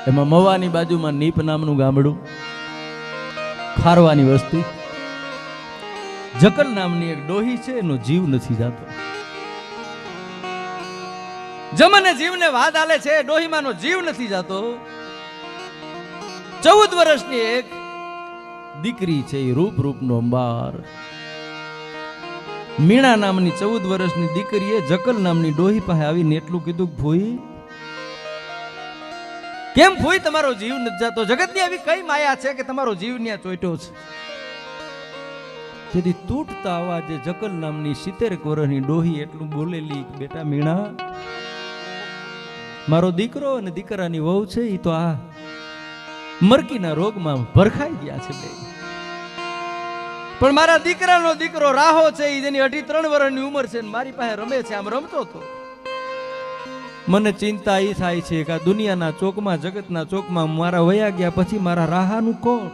એમાં મવાની બાજુમાં નીપ નામનું ગામડું, ખારવાની વસ્તી, જકલ નામની એક ડોહી છે, એનો જીવ નથી જાતો. જમને જીવને વાદ આલે છે, ડોહીમાંનો જીવ નથી જાતો. 14 વર્ષની એક દીકરી છે, એ રૂપનો અંબાર. મીણા નામની 14 વર્ષની દીકરીએ જકલ નામની ડોહી પાસે આવીને એટલું કીધું, ભૂઈ કેમ ભૂઈ તમારો જીવ નથી જાતો? જગતની આવી કઈ માયા છે કે તમારો જીવ ન્યા ચોટ્યો છે? તેથી તૂટતા અવાજે જકલ નામની 70 વર્ષની ડોહી એટલું બોલેલી, બેટા મીણા, મારો દીકરો અને દીકરાની વહુ છે, એ તો આ મરકીના રોગમાં ભરખાઈ ગયા છે બે. પણ મારા દીકરાનો દીકરો રાહો છે, જેની 2.5-3 વર્ષની ઉંમર છે, મારી પાસે રમે છે, આમ રમતો હતો. મને ચિંતા એ થાય છે કે આ દુનિયાના ચોકમાં, જગતના ચોકમાં મારા વયા ગયા પછી મારા રાહાનું કોણ?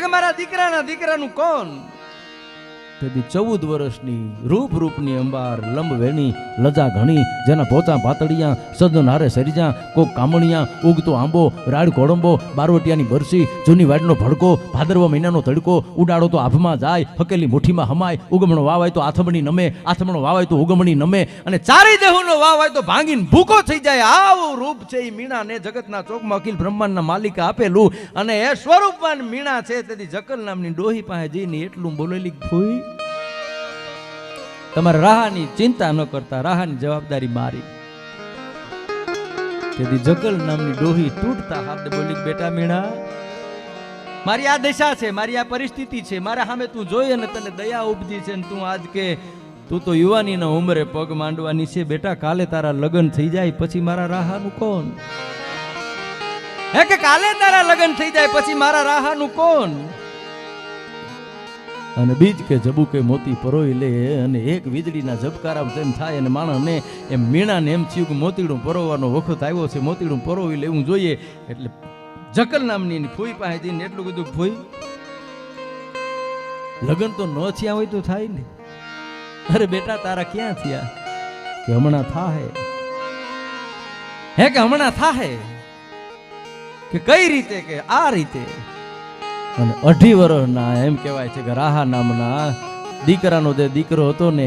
કે મારા દીકરાનું કોણ? તેથી 14 વર્ષની રૂપની અંબાર, લંબ વેણી, લજા ઘણી, જેના પોચા પાતળિયા, સદન હારે સરીજા, કોક કામણિયા, ઉગતો આંબો, રાડ કોડંબો, બારવટિયાની બરસી, જૂની વાડનો ભડકો, ભાદરવા મહિનાનો તડકો, ઉડાડો તો આભમાં જાય, હકેલી મુઠ્ઠીમાં હમાય, ઉગમણો વાવાય તો આથમણી નમે, આથમણો વાવાય તો ઉગમણી નમે, અને ચારે દેહોનો વાવાય તો ભાંગીને ભૂકો થઈ જાય. આવું રૂપ છે એ મીણાને જગતના ચોકમાં અખિલ બ્રહ્માંડના માલિકે આપેલું, અને એ સ્વરૂપવાન મીણા છે. તેથી જકલ નામની ડોહી પાસે જઈને એટલું બોલેલી, ભૂઈ તમારે રાહાની ચિંતા ન કરતા, રાહાની જવાબદારી મારી. તેથી જકલ નામની ડોહી તૂટતા હાથે બોલી, બેટા મીણા, મારી આ દશા છે, મારી આ પરિસ્થિતિ છે, મારા સામે તું જોઈ અને તને દયા ઉપજી છે, ને તું આજ કે તું તો યુવાનીના ઉંમરે પગ માંડવાની છે. બેટા કાલે તારા લગ્ન થઈ જાય પછી મારા રાહાનું કોણ? હે કે કાલે તારા લગ્ન થઈ જાય પછી મારા રાહાનું કોણ? અને બીજ કે જબુ કે મોતી પરોઈ લે, અને એક વીજળીના ઝબકારા તેમ થાય, અને માણસને એમ મીણાને એમ થયું કે મોતીડું પરોવાનો વખત આવ્યો છે, મોતીડું પરોવી લેવું જોઈએ. એટલે જકલ નામની ફૂઈ પાસે જઈને એટલું કીધું, ફૂઈ લગ્ન તો ન થયા હોય તો થાય ને? અરે બેટા તારા ક્યાં થયા? કે હમણાં થાહે. હે કે હમણાં થાહે? કે કઈ રીતે? કે આ રીતે. અને 2.5 વર્ષના એમ કહેવાય છે કે રાહા નામના દીકરાનો જે દીકરો હતો ને,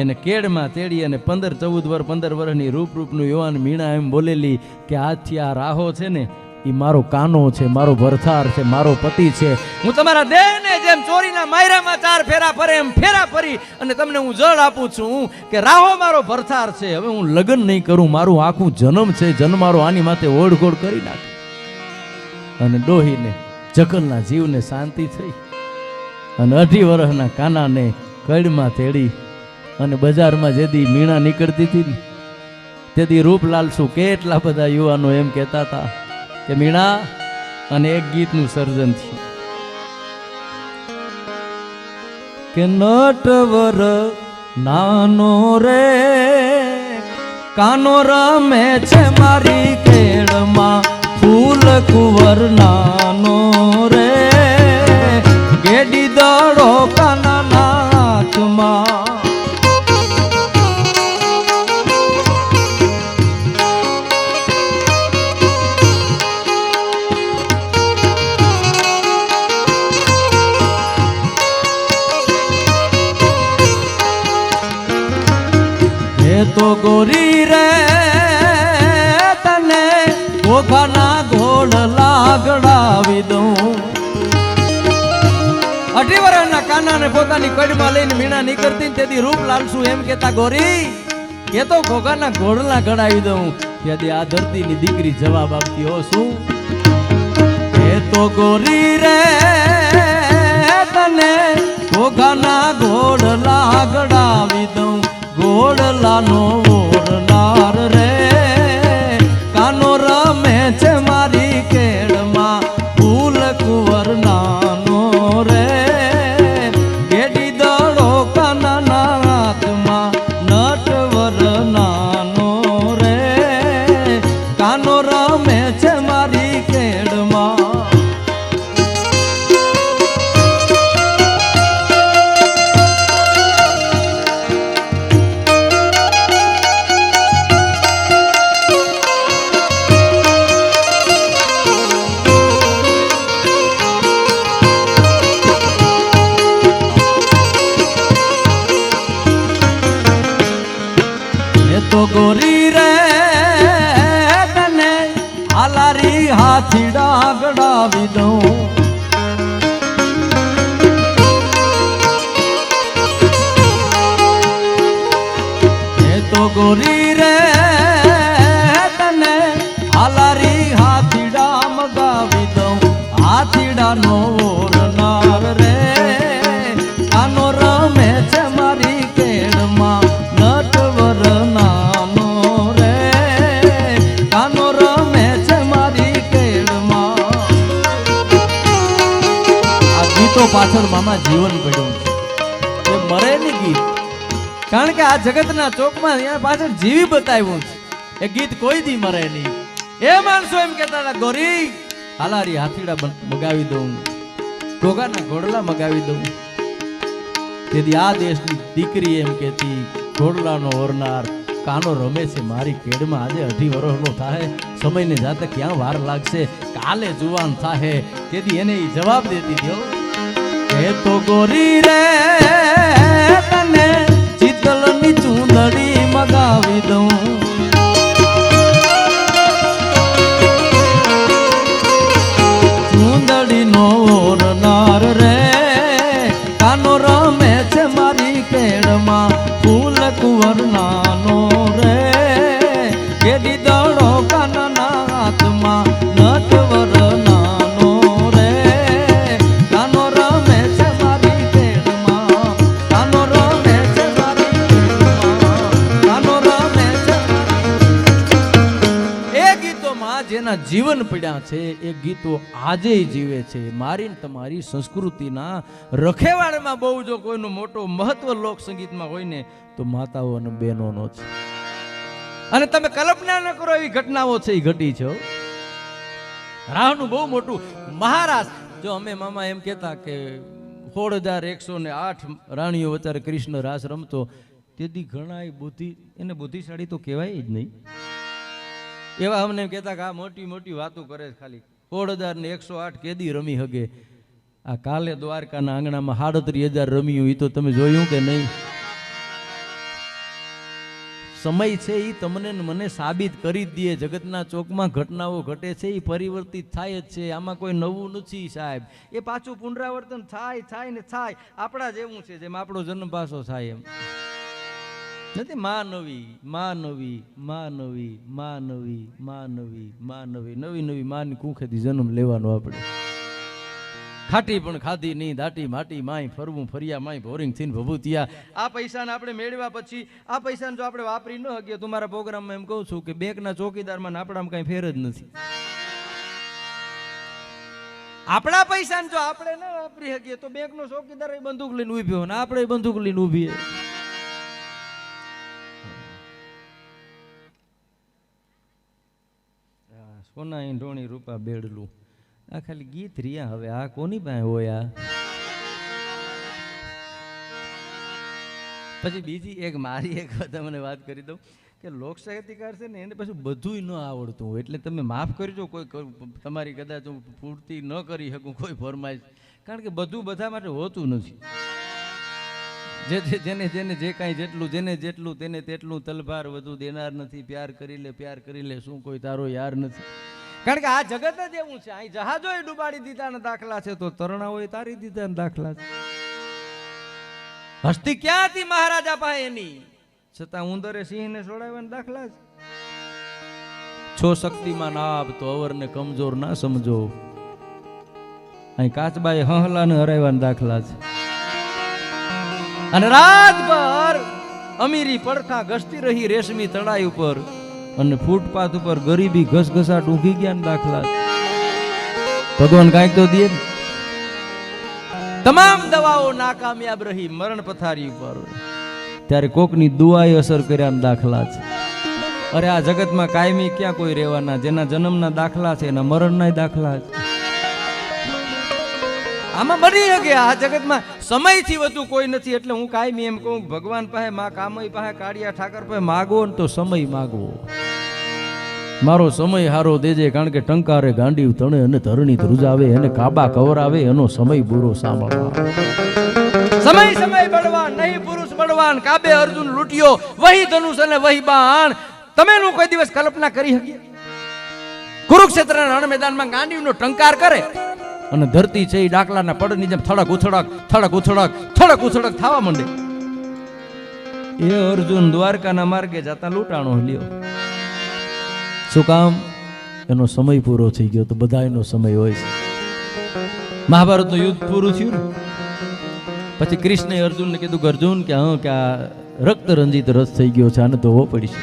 એને કેડમાં તેડી અને 15 વર્ષની રૂપનું યુવાન મીણા એમ બોલેલી કે આજથી આ રાહો છે ને, એ મારો કાનો છે, મારો ભરથાર છે, મારો પતિ છે. હું તમારા દેહને જેમ ચોરીના માયરામાં 4 ફેરા ફરે એમ ફેરા ફરી અને તમને હું જળ આપું છું કે રાહો મારો ભરથાર છે. હવે હું લગ્ન નહીં કરું, મારું આખું જન્મ છે, જન્મારો આની માથે ઓળઘોળ કરી નાખે. અને ડોહીને જકલના જીવને શાંતિ થઈ, અને 2.5 વર્ષના કાનાને કડમાં તેડી અને બજારમાં જેદી મીણા નીકળતી હતી તેથી રૂપલાલ શું કેટલા બધા યુવાનો એમ કહેતા હતા કે મીણા, અને એક ગીતનું સર્જન થયું કે નટવર નાનો રે કાનો રમે છે મારી કેળમાં, ફૂલ કુંવર નાનો રે ગેડી દડો કાના નાકમાં. તો ગોરી રે તને ગોખાના ઘોડ લાગડાવી દઉં. 2.5 વર્ષના કાનાને પોતાની કડમાં લઈને મીણા નીકળતી તેથી રૂપલાલ શું એમ કેતા, ગોરી કે તો ઘોઘાના ઘોડલા ગડાવી દઉં. ત્યાંથી આ ધરતીની દીકરી જવાબ આપતી, હો શું? કે તો ગોરી રે તને ઘોઘાના ઘોડલા ગડાવી દઉં, ઘોડલાનો ઓરનાર રે કાનો રમે છે મારી કેળમાં, ફૂલ કુંવર નાનો રે ગેડી દડો કાના નાકમાં, નટવર નાનો રે કાનો રમે છે મારી કેળમાં. ગોરી રે તને હાલારી હાથીડા ગડાવી દઉં તો ગોરી રે તને હાલારી હાથીડા મગાવી દઉં હાથીડાનો ઓરનાર રે આનો રમે છે મારી કેડમાં નટવર નાનો રે આનો રમે છે મારી કેડમાં આ ગીતો પાછળ મામા જીવન પડ્યું છે એ મરે ની ગીત કારણ કે આ જગતના ચોકમાં ત્યાં પાછળ જીવી બતાવ્યું છે એ ગીત કોઈ દી મરે નહીં એ માણસો એમ કહેતા હતા ગોરી હાલારી હાથીડા મગાવી દઉં ઘોઘાના ઘોડલા મગાવી દઉં તેથી આ દેશની દીકરી એમ કહેતી ઘોડલાનો ઓરનાર કાનો રમે છે મારી કેડમાં આજે 18 વર્ષનો થાય સમયને જાતે ક્યાં વાર લાગશે કાલે જુવાન થાય તેથી એને જવાબ દેતી થયો એ તો ગોરી રે તને ચિતલની ચૂંદડી મગાવી દઉં ચૂંદડીનો ઓરનાર રે કાનો રમે છે મારી કેડમાં ફૂલ કુંવર નાનો રે કેદી દડો કાનના હાથમાં નટવર નાનો રે કાનો રમે છે મારી કેડમાં કાનો રમે છે મારી કેડમાં કાનો રમે છે એ ગીતોમાં જેના જીવન પડ્યા છે એ ગીતો આજે જીવે છે મારી તમારી સંસ્કૃતિના રખેવાળમાં બહુ જો કોઈનો મોટો મહત્વ લોક સંગીતમાં હોય ને તો માતાઓ અને બહેનોનો છે અને તમે કલ્પના ન કરો એવી ઘટનાઓ છે એ ઘટી છે રાહનું બહુ મોટું મહારાષ્ટ્ર જો અમે મામા એમ કહેતા કે 16,108 રાણીઓ વચ્ચે કૃષ્ણ રાસ રમતો તેથી ઘણા એને બુદ્ધિશાળી તો કહેવાય જ નહીં એવા અમને એમ કહેતા કે આ મોટી મોટી વાતો કરે છે ખાલી 16,108 કેદી રમી હગે આ કાલે દ્વારકાના આંગણામાં 37,000 રમ્યું એ તો તમે જોયું કે નહીં સમય છે એ તમને મને સાબિત કરી જ દે જગતના ચોકમાં ઘટનાઓ ઘટે છે એ પરિવર્તિત થાય જ છે આમાં કોઈ નવું નથી સાહેબ એ પાછું પુનરાવર્તન થાય ને થાય આપણા જેવું છે જેમ આપણો જન્મ પાછો થાય એમ નથી માં નવી માની કુંખેથી જન્મ લેવાનો આપણે ખાટી પણ ખાધી નહીં દાટી માટી માય ફરવું ફરિયા માય બોરિંગ થઈને ભભૂતિયા આ પૈસાને આપણે મેળવ્યા પછી આ પૈસાને જો આપણે વાપરી ન શકીએ તો મારા પ્રોગ્રામમાં એમ કહું છું કે બેંકના ચોકીદારમાં આપણામાં કઈ ફેર જ નથી આપણા પૈસાને જો આપણે ન વાપરી શકીએ તો બેંકનો ચોકીદાર બંદૂક લઈને ઉભ્યો ને આપણે બંદૂક લઈને ઉભીએ સોના ઈંઢોણી રૂપા બેડલું આ ખાલી ગીત રહ્યા હવે આ કોની પાસે હોય આ પછી બીજી એક મારી એક તમને વાત કરી દઉં કે લોક સાહિત્યકાર છે ને એને પછી બધું ન આવડતું હોય એટલે તમે માફ કરજો કોઈ તમારી કદાચ હું પૂર્તિ ન કરી શકું કોઈ ફરમાઈશ કારણ કે બધું બધા માટે હોતું નથી જેને જે કાંઈ જેટલું જેને જેટલું તેને તેટલું તલભાર વધુ દેનાર નથી પ્યાર કરી લે શું કોઈ તારો યાર નથી કારણ કે આ જગત જ એવું છે અહીં જહાજો ડૂબાડી દીધાના દાખલા છે તો તરણાઓએ તારી દીધાના દાખલા છે હસ્તી ક્યાં હતી મહારાજા પાસે એની છતાં ઉંદરે સિંહને છોડાવવાના દાખલા છે છો શક્તિમાં આપ તો અવરને કમજોર ના સમજો અહીં કાચબાએ હહલાને હરાવવાના દાખલા છે અને રાતભર અમીરી પડખા ઘસતી રહી રેશમી તળાઈ ઉપર અને ફૂટપાથ ઉપર ગરીબી ઘસઘસાટ ઊંઘી ગયા દાખલા ભગવાન કાંઈક તો દે તમામ દવાઓ નાકામયાબ રહી મરણ પથારી ઉપર ત્યારે કોકની દુઆએ અસર કર્યા દાખલા છે અરે આ જગતમાં કાયમી ક્યાં કોઈ રહેવાના જેના જન્મના દાખલા છે એના મરણના દાખલા છે આમાં બની શકે આ જગતમાં સમયથી વધુ કોઈ નથી એટલે હું કાયમી એમ કહું ભગવાન પાસે માં કામઈ પાસે કાળિયા ઠાકર પાસે માગો ને તો સમય માગવો મારો સમય હારો દેજે કારણ કે ટંકારે ગાંડી તણે અને ધરણી ધ્રુજાવે અને કાબા કવરાવે એનો સમય બુરો સાંભળવા સમય બળવાન નહીં પુરુષ બળવાન કાબે અર્જુન લૂંટ લૂંટ્યો, વહી ધનુષ અને વહી બાણ. તમે નું કોઈ દિવસ કલ્પના કરી શકીએ? કુરુક્ષેત્રના રણ મેદાનમાં ગાંડીવનો ટંકાર કરે અને ધરતી છે એ ડાકલાના પડની જેમ થડક ઉથડક થડક ઉથડક થડક ઉથડક થવા માંડે. એ અર્જુન દ્વારકાના માર્ગે જતા લૂંટાણો લ્યો. શું કામ? એનો સમય પૂરો થઈ ગયો. તો બધા એનો સમય હોય છે. મહાભારતનું યુદ્ધ પૂરું થયું ને પછી કૃષ્ણે અર્જુનને કીધું કે અર્જુન કે હા કે આ રક્ત રંજિત રથ થઈ ગયો છે, આને ધોવો પડશે.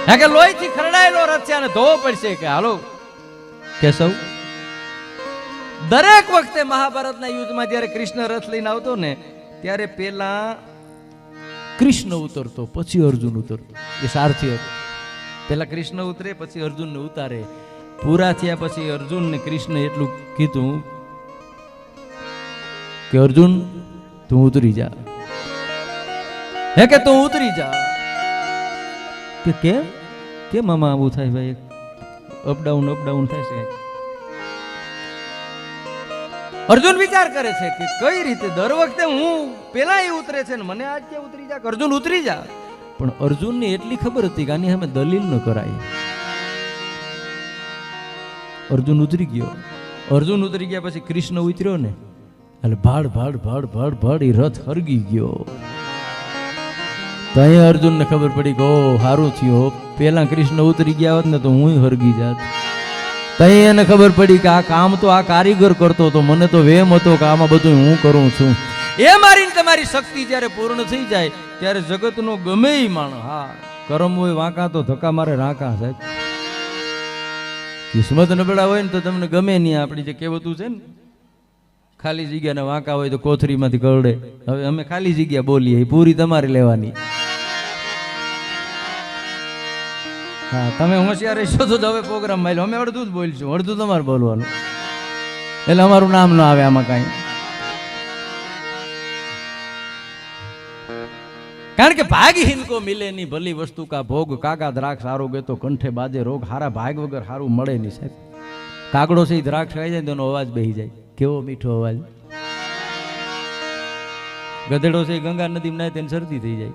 હા કે લોહીથી ખરડાયેલો રથ છે, આને ધોવો પડશે. કે હાલો કેશવ. દરેક વખતે મહાભારતના યુદ્ધમાં જ્યારે કૃષ્ણ રથ લઈને આવતો ને ત્યારે પેલા કૃષ્ણ ઉતરતો, પછી અર્જુન ઉતરતો. એ સારથી હતો. પેલા કૃષ્ણ ઉતરે, પછી અર્જુનને ઉતારે. પૂરા થયા પછી અર્જુનને કૃષ્ણ એટલું કીધું કે અર્જુન તું ઉતરી જા. હે કે તું ઉતરી જા. કે કેમ આમાં આવું થાય ભાઈ? અપડાઉન થાય છે. અર્જુન વિચાર કરે છે કે કઈ રીતે દર વખતે હું પેલા એ ઉતરે છે ને મને આજ કે ઉતરી જા, અર્જુન ઉતરી જા. પણ અર્જુનને એટલી ખબર હતી કે આની સામે દલીલ ન કરાય. અર્જુન ઉતરી ગયો. અર્જુન ઉતરી ગયા પછી કૃષ્ણ ઉતર્યો ને એટલે ભાડ એ રથ હરગી ગયો. તો અહીંયા અર્જુનને ખબર પડી કે ઓ સારું થયું, પેલા કૃષ્ણ ઉતરી ગયા હોત ને તો હું હરગી જાત. તઈ એને ખબર પડી કે આ કામ તો આ કારીગર કરતો હતો, મને તો વેમ હતો કે આમાં બધું હું કરું છું. એ મારી તમારી શક્તિ જ્યારે પૂર્ણ થઈ જાય ત્યારે જગતનો ગમે એ માણસ, હા કરમ હોય વાંકા તો ધક્કા મારે રાંકા. સાહેબ કિસ્મત નબળા હોય ને તો તમને ગમે નહીં. આપણી જે કહેવતું છે ને ખાલી જગ્યાને વાંકા હોય તો કોથરીમાંથી કરડે. હવે અમે ખાલી જગ્યા બોલીએ, પૂરી તમારે લેવાની. હા તમે હોશિયાર રહેશો તો હવે પ્રોગ્રામ માં અમે અડધું જ બોલશું, અડધું તમારે બોલવાનું, એટલે અમારું નામ ના આવે આમાં કાંઈ. કારણ કે ભાગ હિनको મિલે નહીં ભલી વસ્તુ કા ભોગ, કાગા દ્રાક્ષ આરોગે તો કંઠે બાજે રોગ. હારા ભાગ વગર સારું મળે નહીં સાહેબ. કાગડો છે દ્રાક્ષ ખાઈ જાય તો એનો અવાજ બેહી જાય, કેવો મીઠો અવાજ. ગધેડો છે ગંગા નદી નાય તેને શરદી થઈ જાય.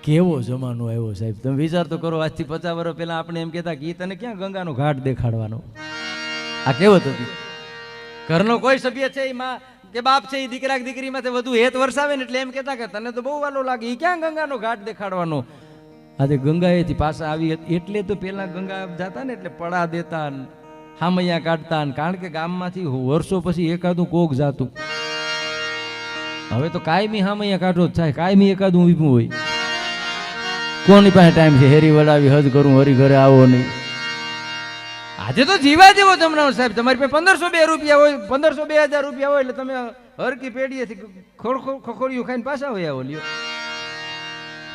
કેવો જમાનો આવ્યો સાહેબ, તમે વિચાર તો કરો. આજથી 50 વર્ષ પહેલા આપણે એમ કહેતા કે તને ક્યાં ગંગાનો ઘાટ દેખાડવાનો. આ કહેવત હતી. ઘરનો કોઈ સભ્ય છે એમાં કે બાપ છે એ દીકરા દીકરીમાંથી વધુ હેત વરસાવે ને એટલે એમ કહેતા કે તને તો બહુ વાલો લાગે, એ ક્યાં ગંગાનો ઘાટ દેખાડવાનો. આજે ગંગાએથી પાછા આવી એટલે તો પેલા ગંગા જતા ને એટલે પડા દેતા, હામૈયા કાઢતા. કારણ કે ગામમાંથી વર્ષો પછી એકાદું કોક જાતું. હવે તો કાયમી હામૈયા કાઢો જ થાય, કાયમી એકાદું ઊભું હોય. કોની પાસે ટાઈમ છે હેરી વડાવી હજ કરું, હરી ઘરે આવો નહીં. આજે તો જીવા જેવો જમણાનો સાહેબ. તમારી પાસે 1502 રૂપિયા હોય, 1500-2000 રૂપિયા હોય એટલે તમે હરકી પેઢીએથી ખોખોડિયું ખાઈને પાછા હોય આવો લ્યો.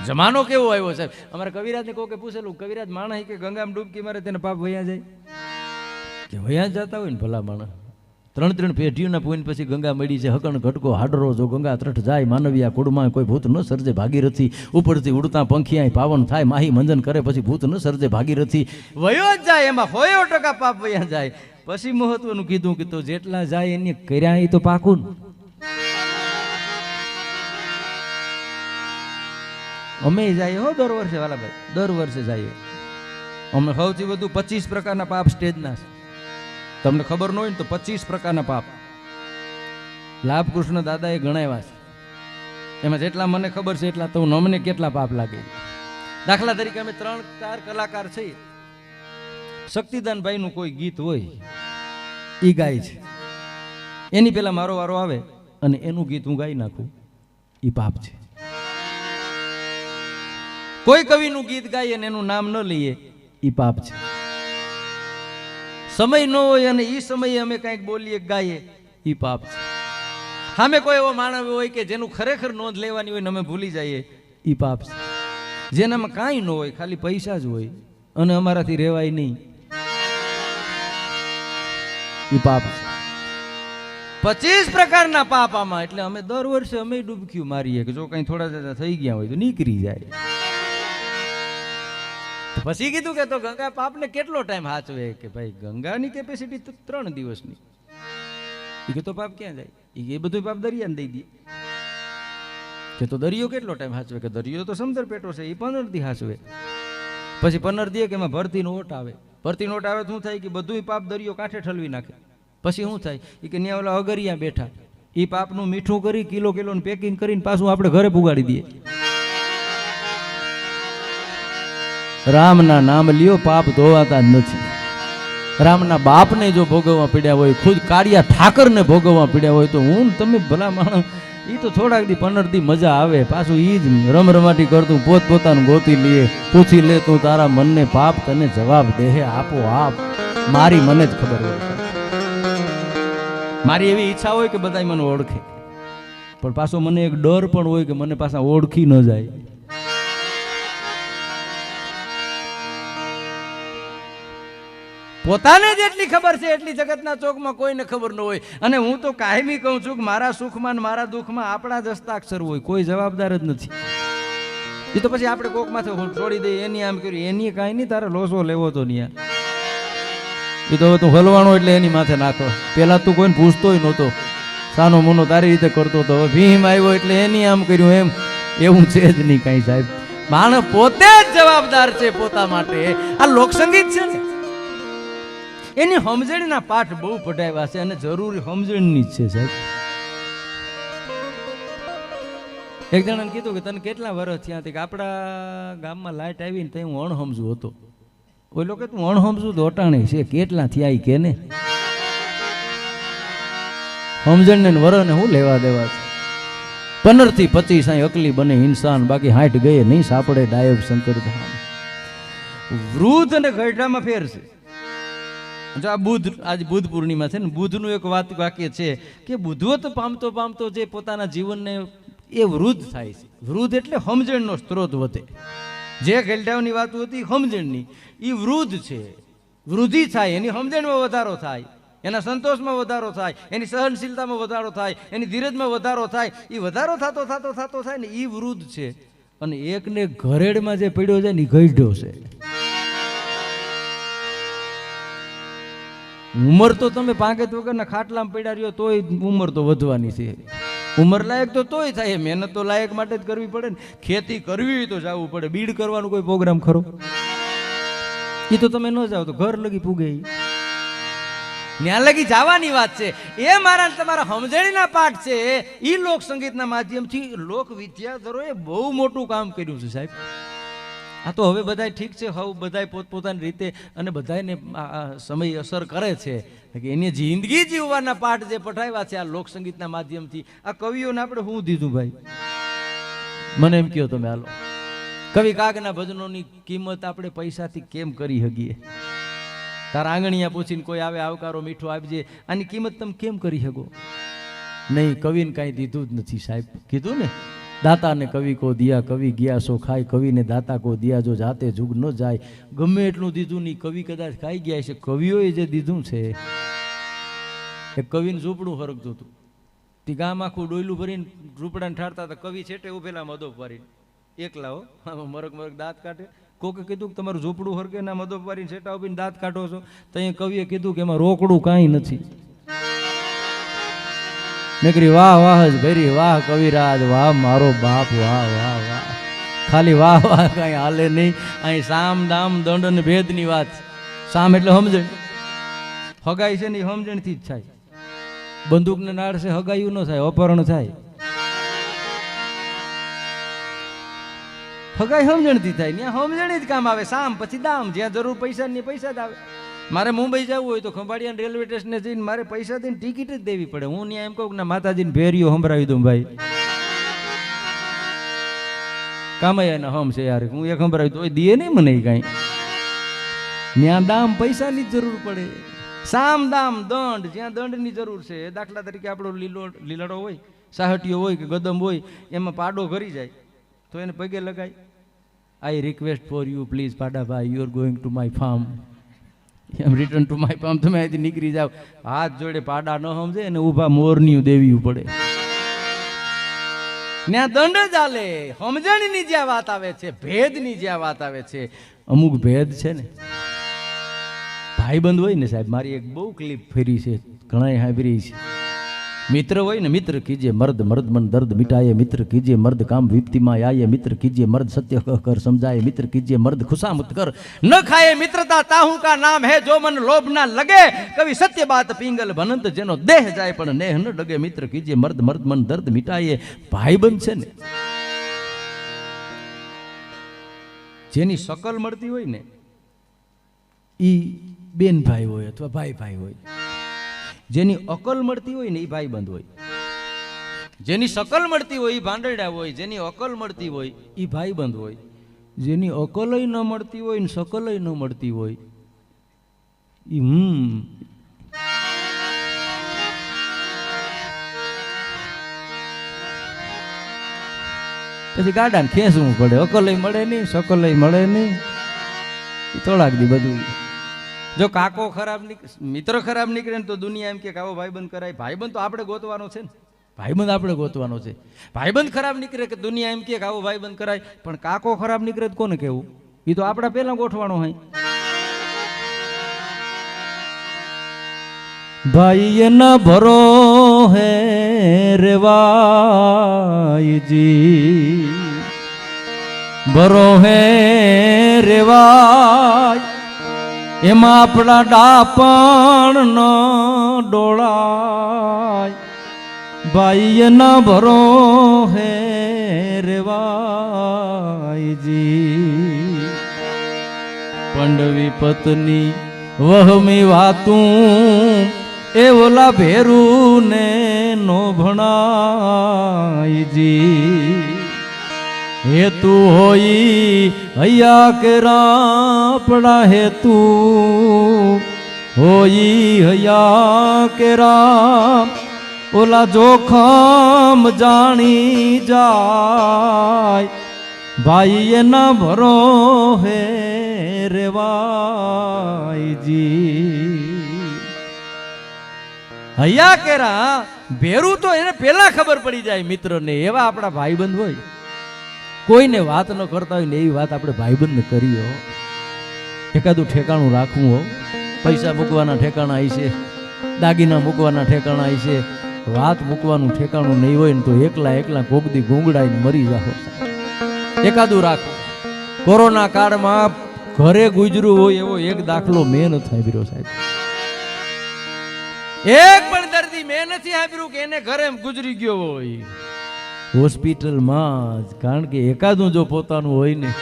જમાનો કેવો આવ્યો સાહેબ. અમારા કવિરાજને કોકે પૂછેલું, કવિરાજ માણસ કે ગંગામાં ડૂબકી મારે તેને પાપ વયા જાય? કે વયા જતા હોય ને ભલા માણસ. 3 પેઢીઓના પૂન પછી ગંગા મળી છે. હકણ ઘટકો હાડરો જો ગંગા ત્રઠ જાય, માનવિયા કુળમાં કોઈ ભૂત ન સર્જે ભાગીરથી. ઉપરથી ઉડતા પંખિયા પાવન થાય, માહી મંજન કરે પછી ભૂત ન સર્જે ભાગીરથી. વયો જ જાય, એમાં 100% પાપ વયા જાય. પછી મહત્વનું કીધું કે તો જેટલા જાય એને કર્યા એ તો પાકું. અમે જઈએ હો દર વર્ષે વાલા ભાઈ, દર વર્ષે જઈએ. અમે સૌથી વધુ 25 પ્રકારના પાપ સ્ટેજના છે. તમને ખબર ન હોય ને તો 25 પ્રકારના પાપ લાભ કૃષ્ણ દાદાએ ગણાવ્યા છે. એમાં જેટલા મને ખબર છે એટલા તો અમને કેટલા પાપ લાગે. દાખલા તરીકે અમે 3-4 કલાકાર છીએ. શક્તિદાનભાઈનું કોઈ ગીત હોય એ ગાય છે, એની પેલા મારો વારો આવે અને એનું ગીત હું ગાઈ નાખું, એ પાપ છે. કોઈ કવિનું ગીત ગાઈએ અને એનું નામ ન લઈએ, એ પાપ છે. સમય ન હોય અને એ સમયે અમે કંઈક બોલીએ ગાઈએ, એ પાપ છે. સામે કોઈ એવો માનવ હોય કે જેનું ખરેખર નોંધ લેવાની હોય ને અમે ભૂલી જઈએ, એ પાપ છે. જેનામાં કાંઈ ન હોય, ખાલી પૈસા જ હોય અને અમારાથી રહેવાય નહીં, એ પાપ છે. 25 પ્રકારના પાપ આમાં. એટલે અમે દર વર્ષે અમે ડૂબક્યું મારીએ કે જો કંઈ થોડા થઈ ગયા હોય તો નીકળી જાય. પછી કીધું કે તો ગંગા પાપને કેટલો ટાઈમ હાચવે? કે ભાઈ ગંગાની કેપેસિટી તો 3 દિવસની. એ કે તો પાપ ક્યાં જાય? એ બધું પાપ દરિયાને દઈ દે કે તો દરિયો કેટલો ટાઈમ હાચવે કે દરિયો તો સમદર પેટો છે એ 15 દી હાચવે. પછી 15 દી કે એમાં ભરતી નોટ આવે. ભરતી નોટ આવે તો શું થાય કે બધું પાપ દરિયો કાંઠે ઠલવી નાખે. પછી શું થાય કે ત્યાં ઓલા અગરિયા બેઠા એ પાપનું મીઠું કરી કિલો કિલોનું પેકિંગ કરીને પાછું આપણે ઘરે પુગાડી દઈએ. રામના નામ લ્યો પાપ ધોવાતા નથી. રામના બાપને જો ભોગવવા પડ્યા હોય, ખુદ કાળિયા ઠાકરને ભોગવવા પડ્યા હોય તો હું તમે ભલા માણસ એ તો થોડાક દી 15 દી મજા આવે. પાછું એ જ રમરમાટી કરતું પોત પોતાનું ગોતી લે, પૂછી લે તું તારા મનને પાપ તને જવાબ દેહે આપો આપ. મારી મને જ ખબર હોય, મારી એવી ઈચ્છા હોય કે બધા મને ઓળખે, પણ પાછો મને એક ડર પણ હોય કે મને પાછા ઓળખી ન જાય. પોતાને જેટલી ખબર છે એટલી જગતના ચોકમાં કોઈને ખબર ન હોય. અને હું તો કાયમી કહું છું કે મારા સુખમાં ને મારા દુઃખમાં આપણા જ હસ્તાક્ષર હોય, કોઈ જવાબદાર જ નથી. એ તો પછી આપણે કોક માથે છોડી દઈએ, એની આમ કર્યું, એની કાંઈ નહીં, તારે લોસો લેવો તો નહીં. એ તો હવે તું હલવાનો એટલે એની માથે નાખો. પેલા તું કોઈને પૂછતોય નહોતો, સાનો મોનો તારી રીતે કરતો હતો. હવે ભીમ આવ્યો એટલે એની આમ કર્યું, એમ એવું છે જ નહીં કાંઈ સાહેબ. માણસ પોતે જ જવાબદાર છે પોતા માટે. આ લોકસંગીત છે ને એની સમજણના પાઠ બહુ પઢાવ્યા છે અને જરૂરી સમજણની જ છે સાહેબ. એક જણાને કીધું કે તને કેટલા વર્ષ થયા કે આપણા ગામમાં લાઈટ આવી ને તો હું અણસમજુ હતો. ઓઈ લોકો તું અણસમજુ તો અટાણે છે, કેટલા થયા કે ને સમજણ ને વરને હું લેવા દેવા છે. 15 થી 25 અહીં અકલી બને ઇન્સાન, બાકી 60 ગયે નહીં સાપડે ડાયબ શંકર ધામ. વૃદ્ધ અને ગઢડામાં ફેર છે. જો આ બુધ, આજ બુધ પૂર્ણિમા છે ને, બુધનું એક વાક્ય છે કે બુદ્ધવત પામતો પામતો જે પોતાના જીવનને એ વૃદ્ધ થાય છે. વૃદ્ધ એટલે સમજણનો સ્ત્રોત વધે. જે ગેલડાઓની વાત હતી સમજણની, એ વૃદ્ધ છે. વૃદ્ધિ થાય, એની સમજણમાં વધારો થાય, એના સંતોષમાં વધારો થાય, એની સહનશીલતામાં વધારો થાય, એની ધીરજમાં વધારો થાય. એ વધારો થતો થતો થતો થાય ને એ વૃદ્ધ છે. અને એકને ઘરેડમાં જે પડ્યો જાય ને એ ગઈઢો છે. ઉંમર તો તમે પાંકેત વગરના ખાટલામાં પડ્યા રહ્યો તોય ઉંમર તો વધવાની છે. ઉંમર લાયક તો તોય થાય, મહેનત તો લાયક માટે જ કરવી પડે ને. ખેતી કરવી હોય તો જવું પડે. બીડ કરવાનું કોઈ પ્રોગ્રામ ખરો? એ તો તમે ન જાઓ તો ઘર લગી પૂગે, ત્યાં લગી જવાની વાત છે. એ મારા તમારા સમજણીના પાઠ છે. એ લોક સંગીતના માધ્યમથી લોક વિદ્યાધરોએ બહુ મોટું કામ કર્યું છે સાહેબ. આ તો હવે બધાય ઠીક છે, હવે બધાય પોતપોતાની રીતે અને બધાને સમય અસર કરે છે કે એની જિંદગી જીવવાના પાઠ જે પઠાવ્યા છે આ લોકસંગીતના માધ્યમથી. આ કવિઓને આપણે શું દીધું ભાઈ? મને એમ કહો તમે. હાલો, કવિ કાગના ભજનોની કિંમત આપણે પૈસાથી કેમ કરી શકીએ? તારા આંગણિયા પૂછીને કોઈ આવે, આવકારો મીઠો આપજે, આની કિંમત તમે કેમ કરી શકો? નહીં, કવિને કાંઈ દીધું જ નથી સાહેબ. કીધું ને, દાતા ને કવિ કો દિયા, કવિ ગયા સો ખાય, કવિને દાતા કો દિયા, જો જાતે જુગ ન જાય. ગમે એટલું દીધું નહીં, કવિ કદાચ ખાઈ ગયા છે. કવિઓએ જે દીધું છે, એ કવિને ઝૂંપડું હરકતું હતું. તે ગામ આખું ડોયલું ભરીને ઝૂંપડાને ઠારતા હતા. કવિ છેટે ઉભેલા મદો પારીને એકલા, હો, મરક મરક દાંત કાઢે. કોકે કીધું કે તમારું ઝૂંપડું હરકે ના મદો પારીને છેટા ઉભીને દાંત કાઢો છો. તો અહીંયા કવિએ કીધું કે એમાં રોકડું કાંઈ નથી. નકરી વાહ વાહ જ ભરી, વાહ કવિરાજ, વાહ મારો બાપ, વાહ વાહ વાહ. ખાલી વાહ વાહ કાંઈ હાલે નહીં. અહીં સામ દામ દંડ અને ભેદની વાત. સામ એટલે સમજણ, હગાઈ છે ને એ સમજણથી જ થાય. બંદૂકને નાળ છે હગાયું ન થાય, અપહરણ થાય. હગાઈ સમજણથી થાય, ત્યાં સમજણ જ કામ આવે. સામ પછી દામ, જ્યાં જરૂર પૈસાની પૈસા જ આવે. મારે મુંબઈ જવું હોય તો ખંભાળિયા રેલવે સ્ટેશને જઈને મારે પૈસા દઈને ટિકિટ જ દેવી પડે. હું ત્યાં એમ કહું કે ના, માતાજીને ભેરીઓ સંભળાવી દઉં ભાઈ, કામૈયાના હમ છે યાર, હું એક સંભળાવી દઉં, દે નહીં મને કાંઈ. ત્યાં દામ પૈસાની જ જરૂર પડે. સામ દામ દંડ, જ્યાં દંડની જરૂર છે. દાખલા તરીકે આપણો લીલડો હોય, સાહટીયો હોય કે ગદમ હોય, એમાં પાડો ઘરી જાય તો એને પગે લગાય, I request for you please પાડાભાઈ, you are going to my farm, એમ રિટર્ન ટુ માય ફાર્મ. તમે અહીંથી નીકળી જાઓ. હાથ જોડે પાડા ન સમજે અને ઊભા મોરનિયું દેવી પડે. ત્યાં દંડ જ હાલે. સમજણની જ્યાં વાત આવે છે, ભેદની જ્યાં વાત આવે છે, અમુક ભેદ છે ને ભાઈબંધ હોય ને સાહેબ. મારી એક બહુ ક્લિપ ફેરી છે, ઘણા સાંભળી છે. मित्र હોય ને मित्र कीजिए मर्द मर्द मन दर्द मिटाए मित्र कीजिए मर्द काम विपत्ति में आए मित्र कीजिए मर्द सत्य कहकर समझाए मित्र कीजिए मर्द खुशामत कर न खाए मित्रता ताहू का नाम है जो मन लोभ ना लगे कभी सत्य बात पिंगल भनंत जेनो देह जाए पण नेह न डगे मित्र कीजिए मर्द मर्द मन दर्द मिटाए भाईबंध છે ને જેની શકલ મળતી હોય ને ઈ બેન ભાઈ હોય અથવા ભાઈ ભાઈ હોય જેની અકલ મળતી હોય ને એ ભાઈબંધ હોય જેની શકલ મળતી હોય એ ભાંડરડા હોય જેની અકલ મળતી હોય એ ભાઈબંધ હોય જેની અકલય ન મળતી હોય ને શકલય ન મળતી હોય એ પછી ગાડાને ખેંચવું પડે અકલય મળે નહીં શકલય મળે નહીં થોડાક દી બધું જો કાકો ખરાબ મિત્ર ખરાબ નીકળે ને તો દુનિયા એમ કે આવો ભાઈબંધ કરાય ભાઈબંધ તો આપણે ગોતવાનો છે ને ભાઈબંધ આપણે ગોતવાનો છે ભાઈબંધ ખરાબ નીકળે કે દુનિયા એમ કે આવો ભાઈબંધ કરાય પણ કાકો ખરાબ નીકળે તો કોને કહેવું એ તો આપણા પહેલા ગોઠવાનો હોય ભાઈ એના ભરો હે રેવાયજી ભરો હે રેવાય એમાં આપણા ડાપણ ન ડોળાય ભાઈ એના ભરો હે રેવાયજી પંડવી પત્ની વહમી વાતું એ ઓલા ભેરું ને નો ભણાયજી हेतु होई हया के रापड़ा हेतु होई हया के राम ओला जोखम जानी जाय भाई ये न भरो है रेवायजी हया के राम भेरू तो એને પેલા ખબર પડી જાય મિત્ર ને એવા આપણા ભાઈબંધ હોય કોઈને વાત ન કરતા હોય ને એવી વાત આપણે ભાઈબંધ કરી હો એકાદું ઠેકાણું રાખવું હો પૈસા મૂકવાના ઠેકાણા આવી છે દાગીના મૂકવાના ઠેકાણા આવી છે વાત મૂકવાનું ઠેકાણું નહીં હોય ને તો એકલા એકલા કોકદી ગુંગડાઈને મરી જાઓ એકાદું રાખો કોરોના કાળમાં ઘરે ગુજરું હોય એવો એક દાખલો મેં નથી સાંભળ્યો સાહેબ એક પણ દર્દી મેં નથી સાંભળ્યું કે એને ઘરે ગુજરી ગયો હોય હોસ્પિટલમાં જ કારણ કે એકાદું જો પોતાનું હોય ને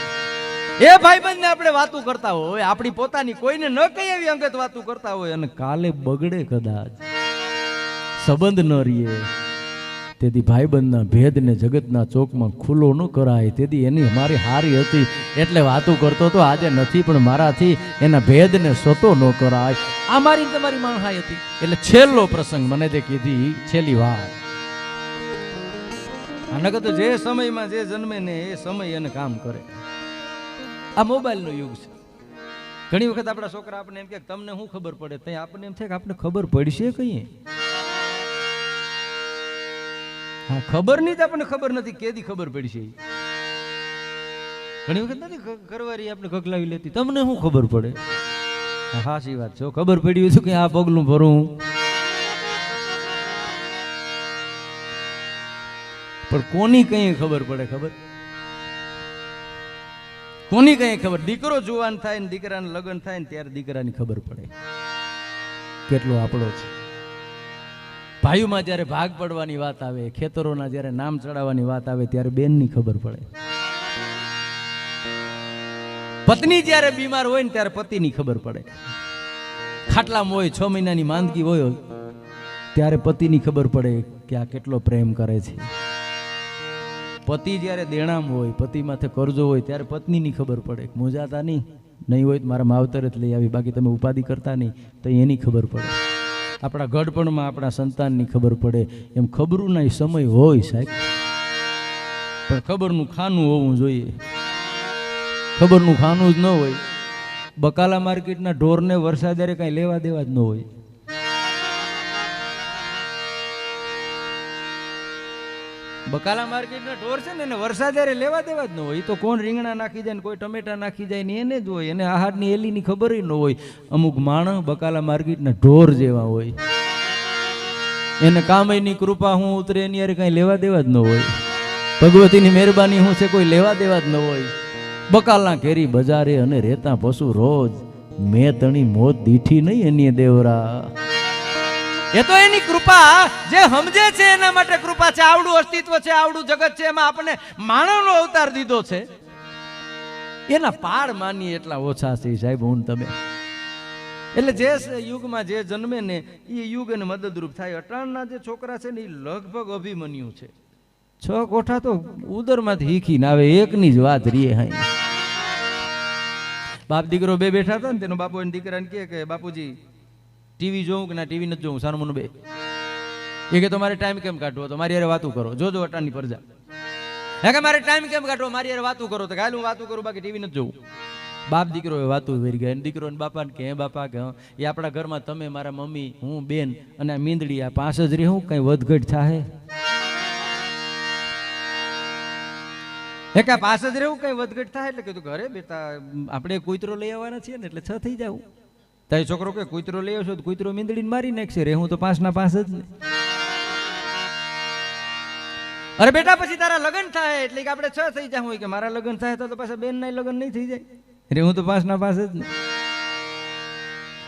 એ ભાઈબંધને આપણે વાતું કરતા હોય આપણી પોતાની કોઈને ન કઈ એવી અંગત વાતું કરતા હોય અને કાલે બગડે કદાચ સંબંધ ન રહીએ તેથી ભાઈબંધના ભેદને જગતના ચોકમાં ખુલ્લો ન કરાય તેથી એની મારી હારી હતી એટલે વાતું કરતો તો આજે નથી પણ મારાથી એના ભેદને સતો ન કરાય આ મારી તમારી માણહાઈ હતી એટલે છેલ્લો પ્રસંગ મને તે કીધી છેલ્લી વાત નકર તો જે સમયમાં જે જન્મે ને એ સમય એને કામ કરે આ મોબાઈલનો યુગ છે ઘણી વખત આપણા છોકરા આપણે એમ કે તમને શું ખબર પડે ત્યાં આપણને એમ થાય કે આપણે ખબર પડશે કઈ હા ખબર નહીં તો આપણને ખબર નથી કેદી ખબર પડશે ઘણી વખત નથી કરવારી આપણે કકલાવી લેતી તમને શું ખબર પડે હા સાચી વાત છે ખબર પડી હોય કે આ પગલું ભરું પણ કોની કઈ ખબર પડે ખબર કોની કઈ ખબર દીકરો જુવાન થાય ને દીકરાને લગ્ન થાય ને ત્યારે દીકરાની ખબર પડે કેટલો આપણો છે ભાઈઓમાં જ્યારે ભાગ પડવાની વાત આવે ખેતરોના જ્યારે નામ ચડાવવાની વાત આવે ત્યારે બેનની ખબર પડે પત્ની જ્યારે બીમાર હોય ને ત્યારે પતિની ખબર પડે ખાટલામાં હોય 6 મહિનાની માંદગી હોય ત્યારે પતિની ખબર પડે કે આ કેટલો પ્રેમ કરે છે પતિ જ્યારે દેણામ હોય પતિ માથે કરજો હોય ત્યારે પત્નીની ખબર પડે મોજાતા નહીં હોય તો મારા માવતર જ લઈ આવી બાકી તમે ઉપાધિ કરતા નહીં તો એની ખબર પડે આપણા ગઢપણમાં આપણા સંતાનની ખબર પડે એમ ખબરોના સમય હોય સાહેબ પણ ખબરનું ખાનું હોવું જોઈએ ખબરનું ખાનું જ ન હોય બકાલા માર્કેટના ઢોરને વરસાદે કાંઈ લેવા દેવા જ ન હોય બકાલા માર્કેટના ઢોર છે ને એને વરસાદે લેવા દેવા જ ન હોય તો કોણ રીંગણા નાખી જાય ને કોઈ ટમેટા નાખી જાય ને એને જ હોય એને આહારની એલીની ખબર ન હોય અમુક માણસ બકાલા માર્કેટના ઢોર જેવા હોય એને કામયની કૃપા હું ઉતરે એની યાર કઈ લેવા દેવા જ ન હોય. ભગવતીની મહેરબાની હું છે કોઈ લેવા દેવા જ ન હોય. બકાલના કેરી બજારે અને રેતા પશુ રોજ, મેં તણી મોત દીઠી નહીં એની દેવરા. એ તો એની કૃપા જે સમજે છે એના માટે કૃપા છે. આવડું અસ્તિત્વ છે, આવડું જગત છે, એમાં આપણને માનવનો અવતાર દીધો છે. એના પાડ માનીએ એટલા ઓછા છે સાહેબ હું તમે. એટલે જે યુગમાં જે જન્મે ને એ યુગ એને મદદરૂપ થાય. અટાણના જે છોકરા છે ને એ લગભગ અભિમન્યુ છે. 6 કોઠા તો ઉદરમાંથી હીખીને આવે, એકની જ વાત રીએ હાઈ. બાપ દીકરો બે બેઠા હતા ને તેનો બાપુ એને દીકરાને કહે કે બાપુજી ટીવી જોઉં કે ના ટીવી નથી જોઉં, સાનું મને બે. એ કે તમારે ટાઈમ કેમ કાઢવો, તો મારી યાર વાતું કરો, જોજો અટાણની પ્રજા. હે કે મારે ટાઈમ કેમ કાઢવો, મારી યાર વાતું કરો, તો કાલ હું વાતું કરું બાકી ટીવી નથી જોઉં. બાપ દીકરો એ વાતું વેરી ગયા. દીકરો ને બાપાને કે બાપા કે એ આપણા ઘરમાં તમે, મારા મમ્મી, હું, બેન અને આ મીંદડી, આ 5 જ રહે, હું કઈ વધઘટ થાય? એક 5 જ રહેવું કઈ વધઘટ થાય? એટલે કીધું ઘરે બેટા આપણે કૂતરો લઈ આવવાના છીએ ને એટલે 6 થઈ જાવ. તારી છોકરો કે કૂતરો લઈ આવશો તો કૂતરો મીંદડીને મારી નાખશે, રહેવું તો 5 ના 5 જ ને. અરે બેટા પછી તારા લગ્ન થાય એટલે કે આપણે 6 થઈ જાવ. હોય કે મારા લગ્ન થાય તો પાછા બેન ના લગ્ન નહીં થઈ જાય, રહેવું તો 5 ના 5 જ ને.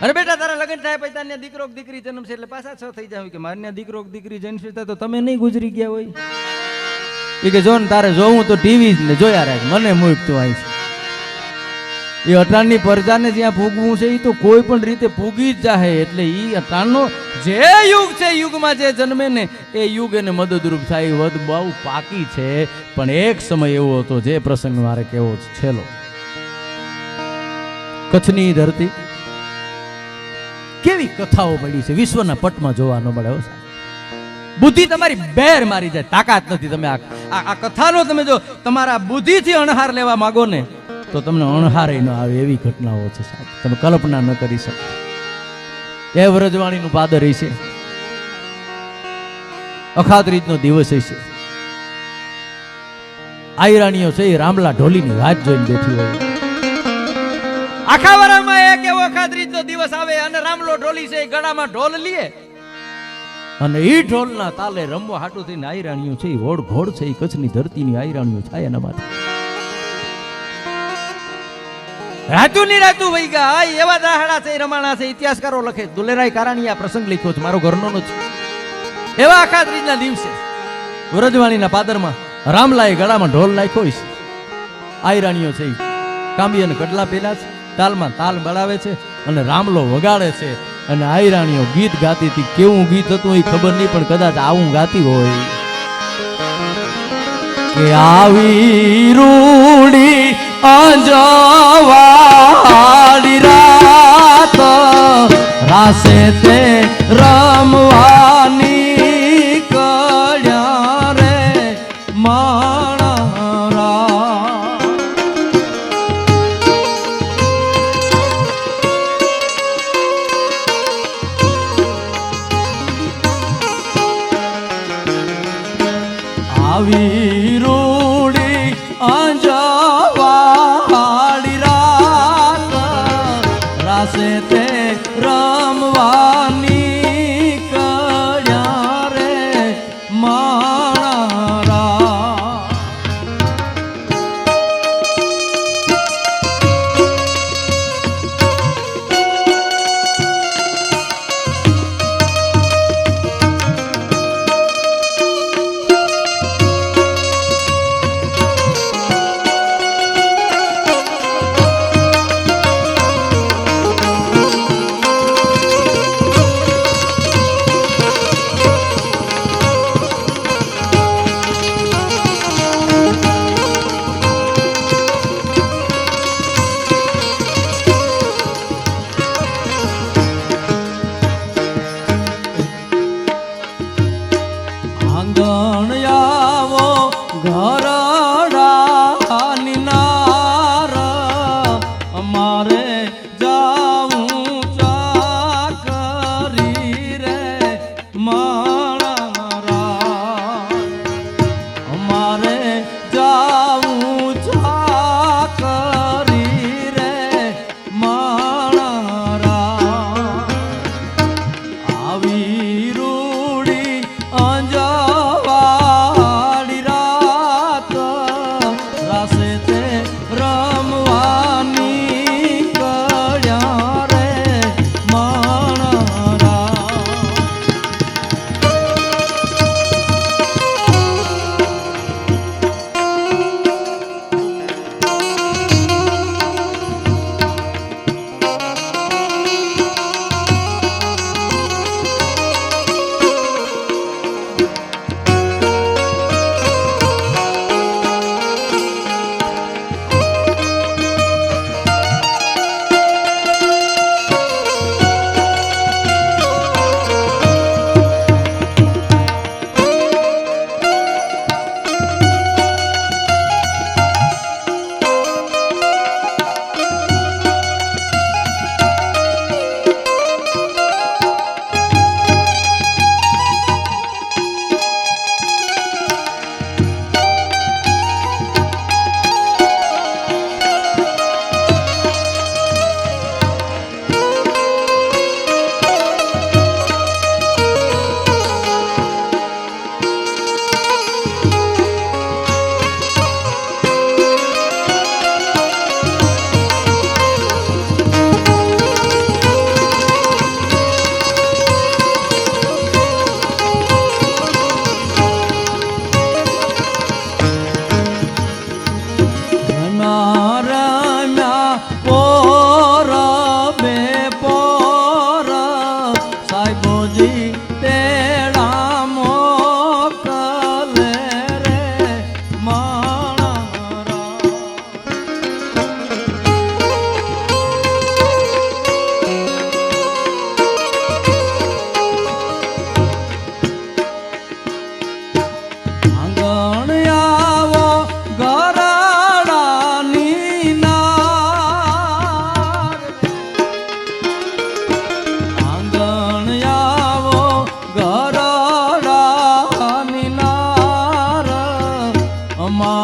અરે બેટા તારા લગ્ન થાય પછી તારે દીકરો દીકરી જન્મશે એટલે પાછા 6 થઈ જાય. કે મારે દીકરો દીકરી જન્મશે તો તમે નહીં ગુજરી ગયા હોય. એ કે જો ને તારે જોવું તો ટીવી ને જોયા રાખ, મને મૂકતું આવી છે. એ અટાણની પ્રજાને જ્યાં પૂગવું છે એ તો કોઈ પણ રીતે પૂગી જ જાય. એટલે એ અટાણનો જે યુગ છે, યુગમાં જે જન્મે ને એ યુગ એને મદદરૂપ થાય. વધ બહુ પાકી છે. પણ એક સમય એવો હતો જે પ્રસંગ મારે કેવો છેલ્લો. કચ્છની ધરતી કેવી કથાઓ પડી છે, વિશ્વના પટમાં જોવા ન મળે. બુદ્ધિ તમારી બેર મારી જાય, તાકાત નથી. તમે આ કથાનો તમે જો તમારા બુદ્ધિથી અણહાર લેવા માંગો ને તો તમને અણહારે ન આવે એવી ઘટનાઓ છે સાહેબ, તમે કલ્પના ન કરી શકો. એ વ્રજવાણીનું પાદર છે, અખાત્રીજનો દિવસ છે. આયરાણીઓ છે એ રામલા ઢોલીની વાત જોઈને બેઠી હોય. આખા વરામાં એક એવો અખાત્રીજનો દિવસ આવે અને રામલો ઢોલી છે એ ગળામાં ઢોલ લે અને એ ઢોલના તાલે રમવા હાટું થઈને આયરાણીઓ છે એ ઓડ ઘોડ છે એ કચ્છની ધરતીની આયરાણીઓ થાય એના માટે રાતું ની રાતું વહી ગયા. એવા દાહડા છે રમાણા છે, ઇતિહાસકારો લખે. દુલેરાય કારાણી આ પ્રસંગ લખ્યો છે, મારો ઘરનો નથી. એવા અખાત્રીજના દિવસે વ્રજવાણીના પાદરમાં રામલાએ ગળામાં ઢોલ નાખ્યો છે. આયરાણીઓ છે કાંબી અને કડલા પેલા છે, તાલમાં તાલ બળાવે છે અને રામલો વગાડે છે. અને આયરાણીઓ ગીત ગાતી હતી. કેવું ગીત હતું એ ખબર નહીં, પણ કદાચ આવું ગાતી હોય કે આવી રૂડી અંજવાળી રાત રાસે તે રમવાની કળ્યા રે માણા. આવી રૂડી અંજવાળી રાત રાસે તે રમવાની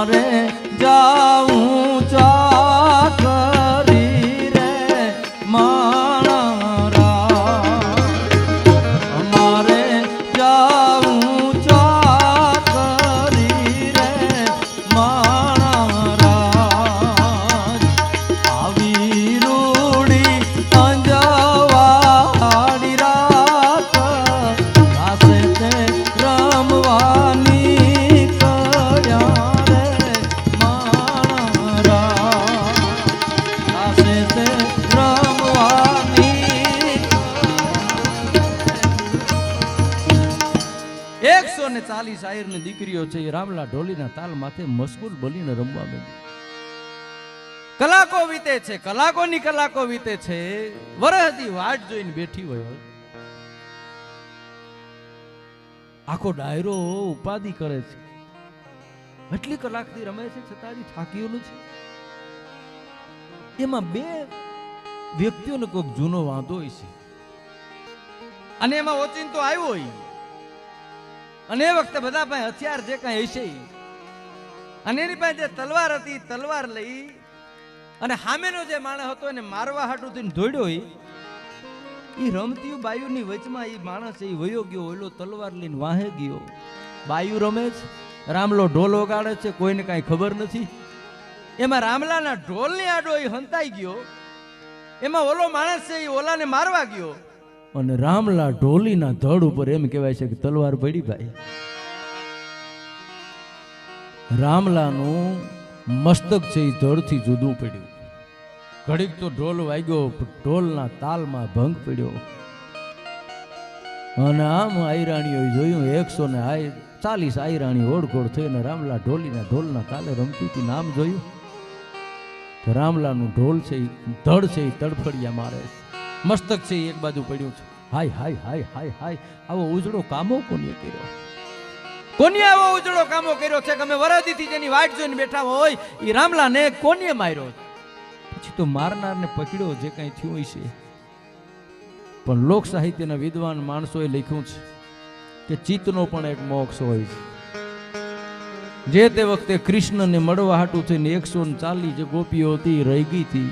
અમારે જાઉં ચાકરી રે માણરા અમારે જાઉં ચાકરી રે માણરા આવી રૂડી અંજવાડી રાત પાસે તે રમવાની કર્યા રે માણરા પાસે તે રમવાની 140 આયરની દીકરીઓ છે એ રામલા ઢોલીના તાલ માથે મશગુલ બનીને રમવા માંડી. કલાકો વીતે છે, કલાકોની કલાકો વીતે છે, વરહદી વાટ જોઈને બેઠી હોય. આખો ડાયરો ઉપાધિ કરે છે, એટલી કલાકથી રમે છે છતાં હજી થાક્યો નથી. એમાં બે વ્યક્તિઓનો કોઈક જૂનો વાંધો હોય છે અને એમાં ઓચિંતો આવ્યો હોય અને એ વખતે બધા પાસે હથિયાર જે કાંઈ હશે અને એની પાસે જે તલવાર હતી તલવાર લઈ અને સામેનો જે માણસ હતો એને મારવા હાટું થઈને દોડ્યો હોય. એ રમતી બાયુની વચમાં એ માણસ એ વયો ગયો, ઓલો તલવાર લઈને વાહે ગયો. બાયુ રમે છે, રામલો ઢોલ વગાડે છે, કોઈને કાંઈ ખબર નથી. એમાં રામલાના ઢોલની આડો એ હંતાઈ ગયો. એમાં ઓલો માણસ છે એ ઓલાને મારવા ગયો અને રામલા ઢોલીના ધડ ઉપર એમ કહેવાય છે કે તલવાર પડી. ભાઈ રામલાનું મસ્તક છે એ ધડથી જુદું પડ્યું. ઘડીક તો ઢોલ વાગ્યો, ઢોલના તાલમાં ભંગ પડ્યો અને આમ આયરાણીઓ જોયું 140 આયરાણી ઓળખોળ થઈને રામલા ઢોલના તાલે રમતી હતી. નામ જોયું તો રામલાનું ઢોલ છે ધડ છે એ તડફડિયા મારે, મસ્તક છે એક બાજુ પડ્યું છે. હાય હાય હાય હાય હાય, આવો ઉજળો કામો કોને કર્યો? કોને આવો ઉજળો કામો કર્યો છે કે અમે વરદીથી જેની વાટ જોઈને બેઠા હોય એ રામલાને કોને માર્યો? પછી તો મારનારને પકડ્યો જે કંઈ થયું હોય છે. પણ લોક સાહિત્યના વિદ્વાન માણસોએ લખ્યું છે કે ચિત્તનો પણ એક મોક્ષ હોય છે. જે તે વખતે કૃષ્ણને મળવા હાટું થઈને 140 જે ગોપીઓ હતી રહી ગઈ હતી.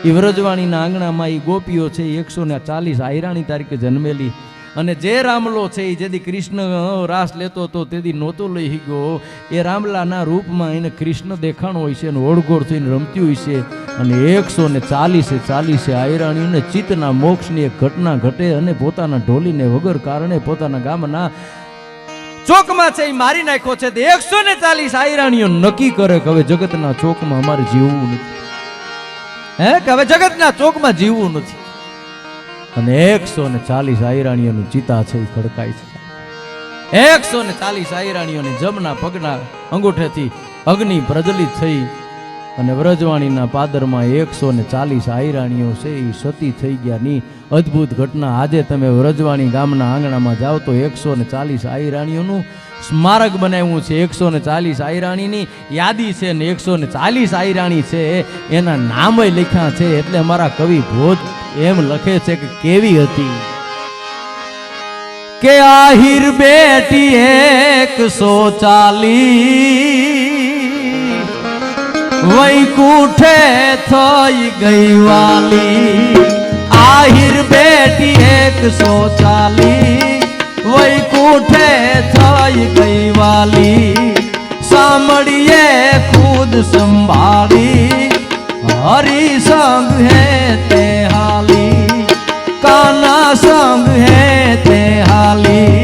એ વ્રજવાણીના આંગણામાં એ ગોપીઓ છે 140 આયરાણી તારીખે જન્મેલી. અને જે રામલો છે એ જેથી કૃષ્ણ રાસ લેતો હતો તેથી નહોતો લઈ ગયો. એ રામલાના રૂપમાં એને કૃષ્ણ દેખાણો હોય છે અને ઓળઘોળ થઈને રમતી હોય છે. અને 140 આયરાણીઓને ચિત્તના મોક્ષની એક ઘટના ઘટે અને પોતાના ઢોલીને વગર કારણે પોતાના ગામના ચોકમાં છે એ મારી નાખ્યો છે. 140 આયરાણીઓ નક્કી કરે કે હવે જગતના ચોકમાં અમારે જીવવું નથી, કે હવે જગતના ચોકમાં જીવવું નથી. અને 140 આયરાણીઓનું ચિતા છે એ ખડકાય છે. 140 આયરાણીઓની જમના પગના અંગૂઠેથી અગ્નિ પ્રજ્વલિત થઈ અને વ્રજવાણીના પાદરમાં 140 આયરાણીઓ છે એ સતી થઈ ગયાની અદ્ભુત ઘટના. આજે તમે વ્રજવાણી ગામના આંગણામાં જાઓ તો 140 આયરાણીઓનું સ્મારક બનાવ્યું છે. 140 આયરાણીની યાદી છે ને 140 આયરાણી છે એના નામય લખ્યા છે. એટલે અમારા કવિ ભોજ એમ લખે છે કે કેવી હતી કે આહિર બેટી 140 વૈકુંઠે થઈ ગઈ વાલી. આહિર બેટી 140 વૈકુંઠે થઈ ગઈ વાલી. સાંભળીએ ખુદ સંભાળી હરી સંગ હે તે હાલી, કાના સંગ હે તે હાલી.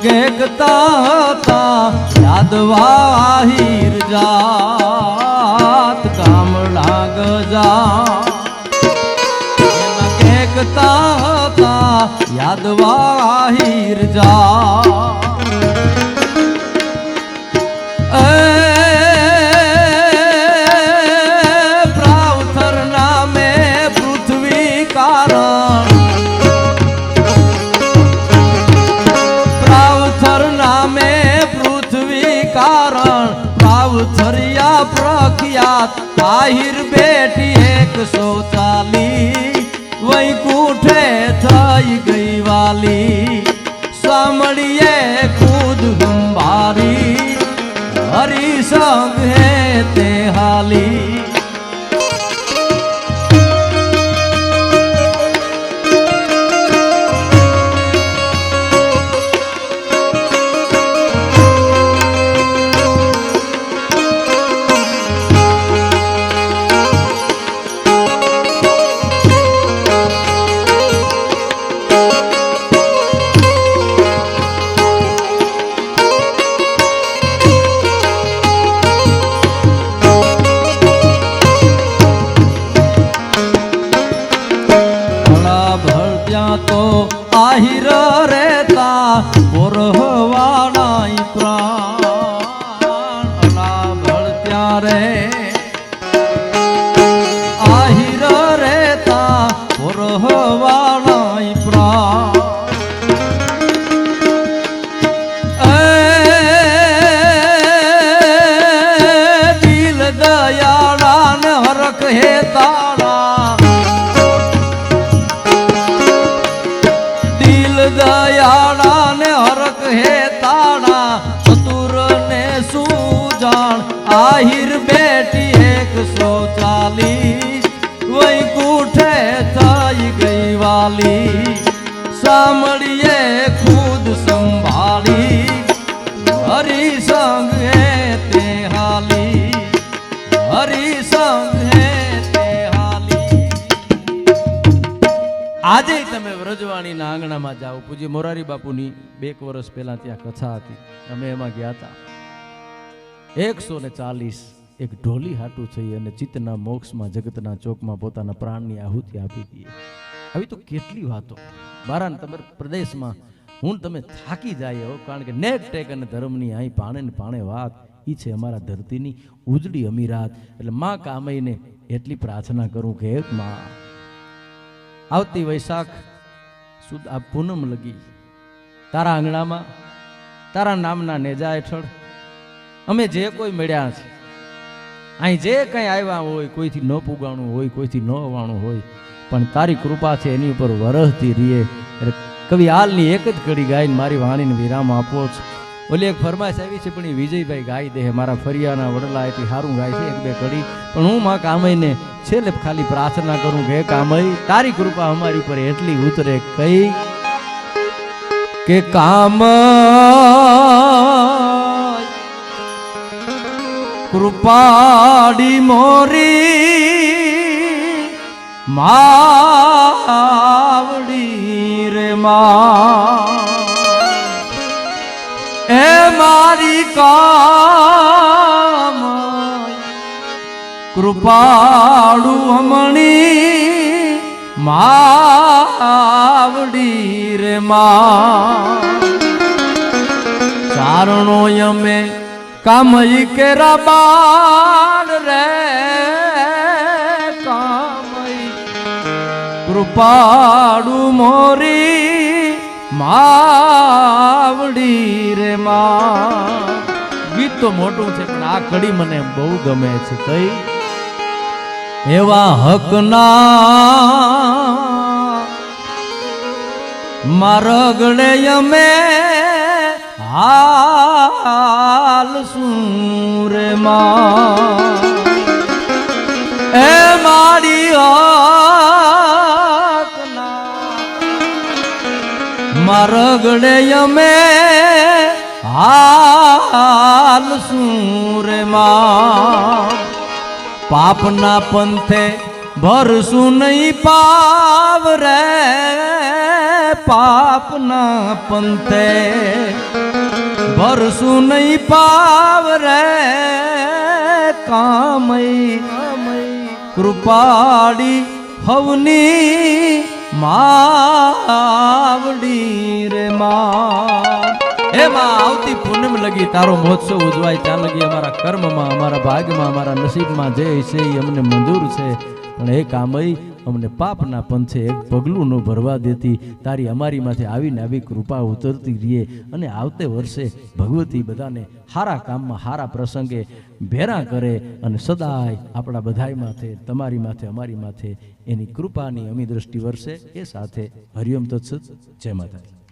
ગેકતા યાદવા હીર જાત ગજા એના કેકતા હતા યાદવા હિરજા પ્રાવથર નામે પૃથ્વી કારણ પ્રાવથર નામે પૃથ્વી કારણ પ્રાવથરિયા પ્રખ્યાત આહિર બેટી 140 વૈકુંઠે થઈ ગઈ વાલી સાંભળીએ ખુદ ગંભારી હરી સંગ હે તે હાલી તો આહિર રહેતા બોરહવાના પ્રાણ અલાભળ ત્યારે આહિર રહેતા બોરહવાના પ્રાણ દિલ દયાળા ને હરખ હે તાળા દયાળા ને હરક હે તાણા ચતુર ને સુજાણ આહિર બેટી 140 વૈકુંઠે થઈ ગઈ વાલી સાંભળીએ ખુદ સંભાળી હરી સંગ હે તે હાલી હરી સંગ હે તે હાલી આજે તમે વ્રજવાણીના આંગણામાં જાઓ પૂજ્ય મોરારી બાપુની 2 વર્ષ પહેલા ત્યાં કથા હતી અમે એમાં ગયા હતા 140 એક ઢોલી હાટું થઈ અને ચિત્તના મોક્ષમાં જગતના ચોકમાં પોતાના પ્રાણની આહુતિ આપી દઈએ આવી તો કેટલી વાતો મારા તમારા પ્રદેશમાં હું તમે થાકી જાય હો કારણ કે નેક ટેક અને ધર્મની અહીં પાણે ને પાણે વાત એ છે અમારા ધરતીની ઉજળી અમીરાત એટલે માં કામઈને એટલી પ્રાર્થના કરું કે માં આવતી વૈશાખ સુદ આ પૂનમ લગી તારા આંગણામાં તારા નામના નેજા હેઠળ અમે જે કોઈ મળ્યા છે અહીં જે કંઈ આવ્યા હોય કોઈથી ન પુગાણું હોય કોઈથી ન અવાણું હોય પણ તારી કૃપા છે એની ઉપર વરસતી રહીએ એટલે કવિ હાલની એક જ કડી ગાઈને મારી વાણીને વિરામ આપો છો ઓલી એક ફરમાઈશ આવી છે પણ એ વિજયભાઈ ગાઈ દે મારા ફરિયાના વડલા એટલી સારું ગાય છે 1-2 કડી પણ હું માં કામઈને છેલ્લે ખાલી પ્રાર્થના કરું કે કામઈ તારી કૃપા અમારી ઉપર એટલી ઉતરે કઈ કે કામ કૃપાડી મોરી માવડી રે મા એ મારી કામ કૃપાળુ હમણી માવડી રે માં ચારણો યમે કામઈ કેરા બાળ રે કામઈ કૃપાળુ મોરી માવડી રે માં ગીત તો મોટું છે પણ આ કડી મને બહુ ગમે છે કઈ એવા હકના મારગડે અમે હાલ સુરે માં એ મારી મારગડે અમે હાલ સુરે માં પાપના પંથે ભરસું નહીં પાવ રે પાપના પંથે ભરસું નહીં પાવ રે કામઈ કૃપાડી હવની માવડી રે માં. હે માં, આવતી પૂનમ લગી તારો મહોત્સવ ઉજવાય ત્યાં લગી અમારા કર્મમાં, અમારા ભાગમાં, અમારા નસીબમાં જે છે એ અમને મંજૂર છે. પણ એ કામય અમને પાપના પંથે એક પગલું ન ભરવા દેતી. તારી અમારી માથે આવીને આવી કૃપા ઉતરતી રહીએ અને આવતે વર્ષે ભગવતી બધાને હારા કામમાં હારા પ્રસંગે ભેરા કરે અને સદાય આપણા બધાય માથે, તમારી માથે, અમારી માથે એની કૃપાની અમી દ્રષ્ટિ વરસે. એ સાથે હરિઓમ તત્સત. જય માતા.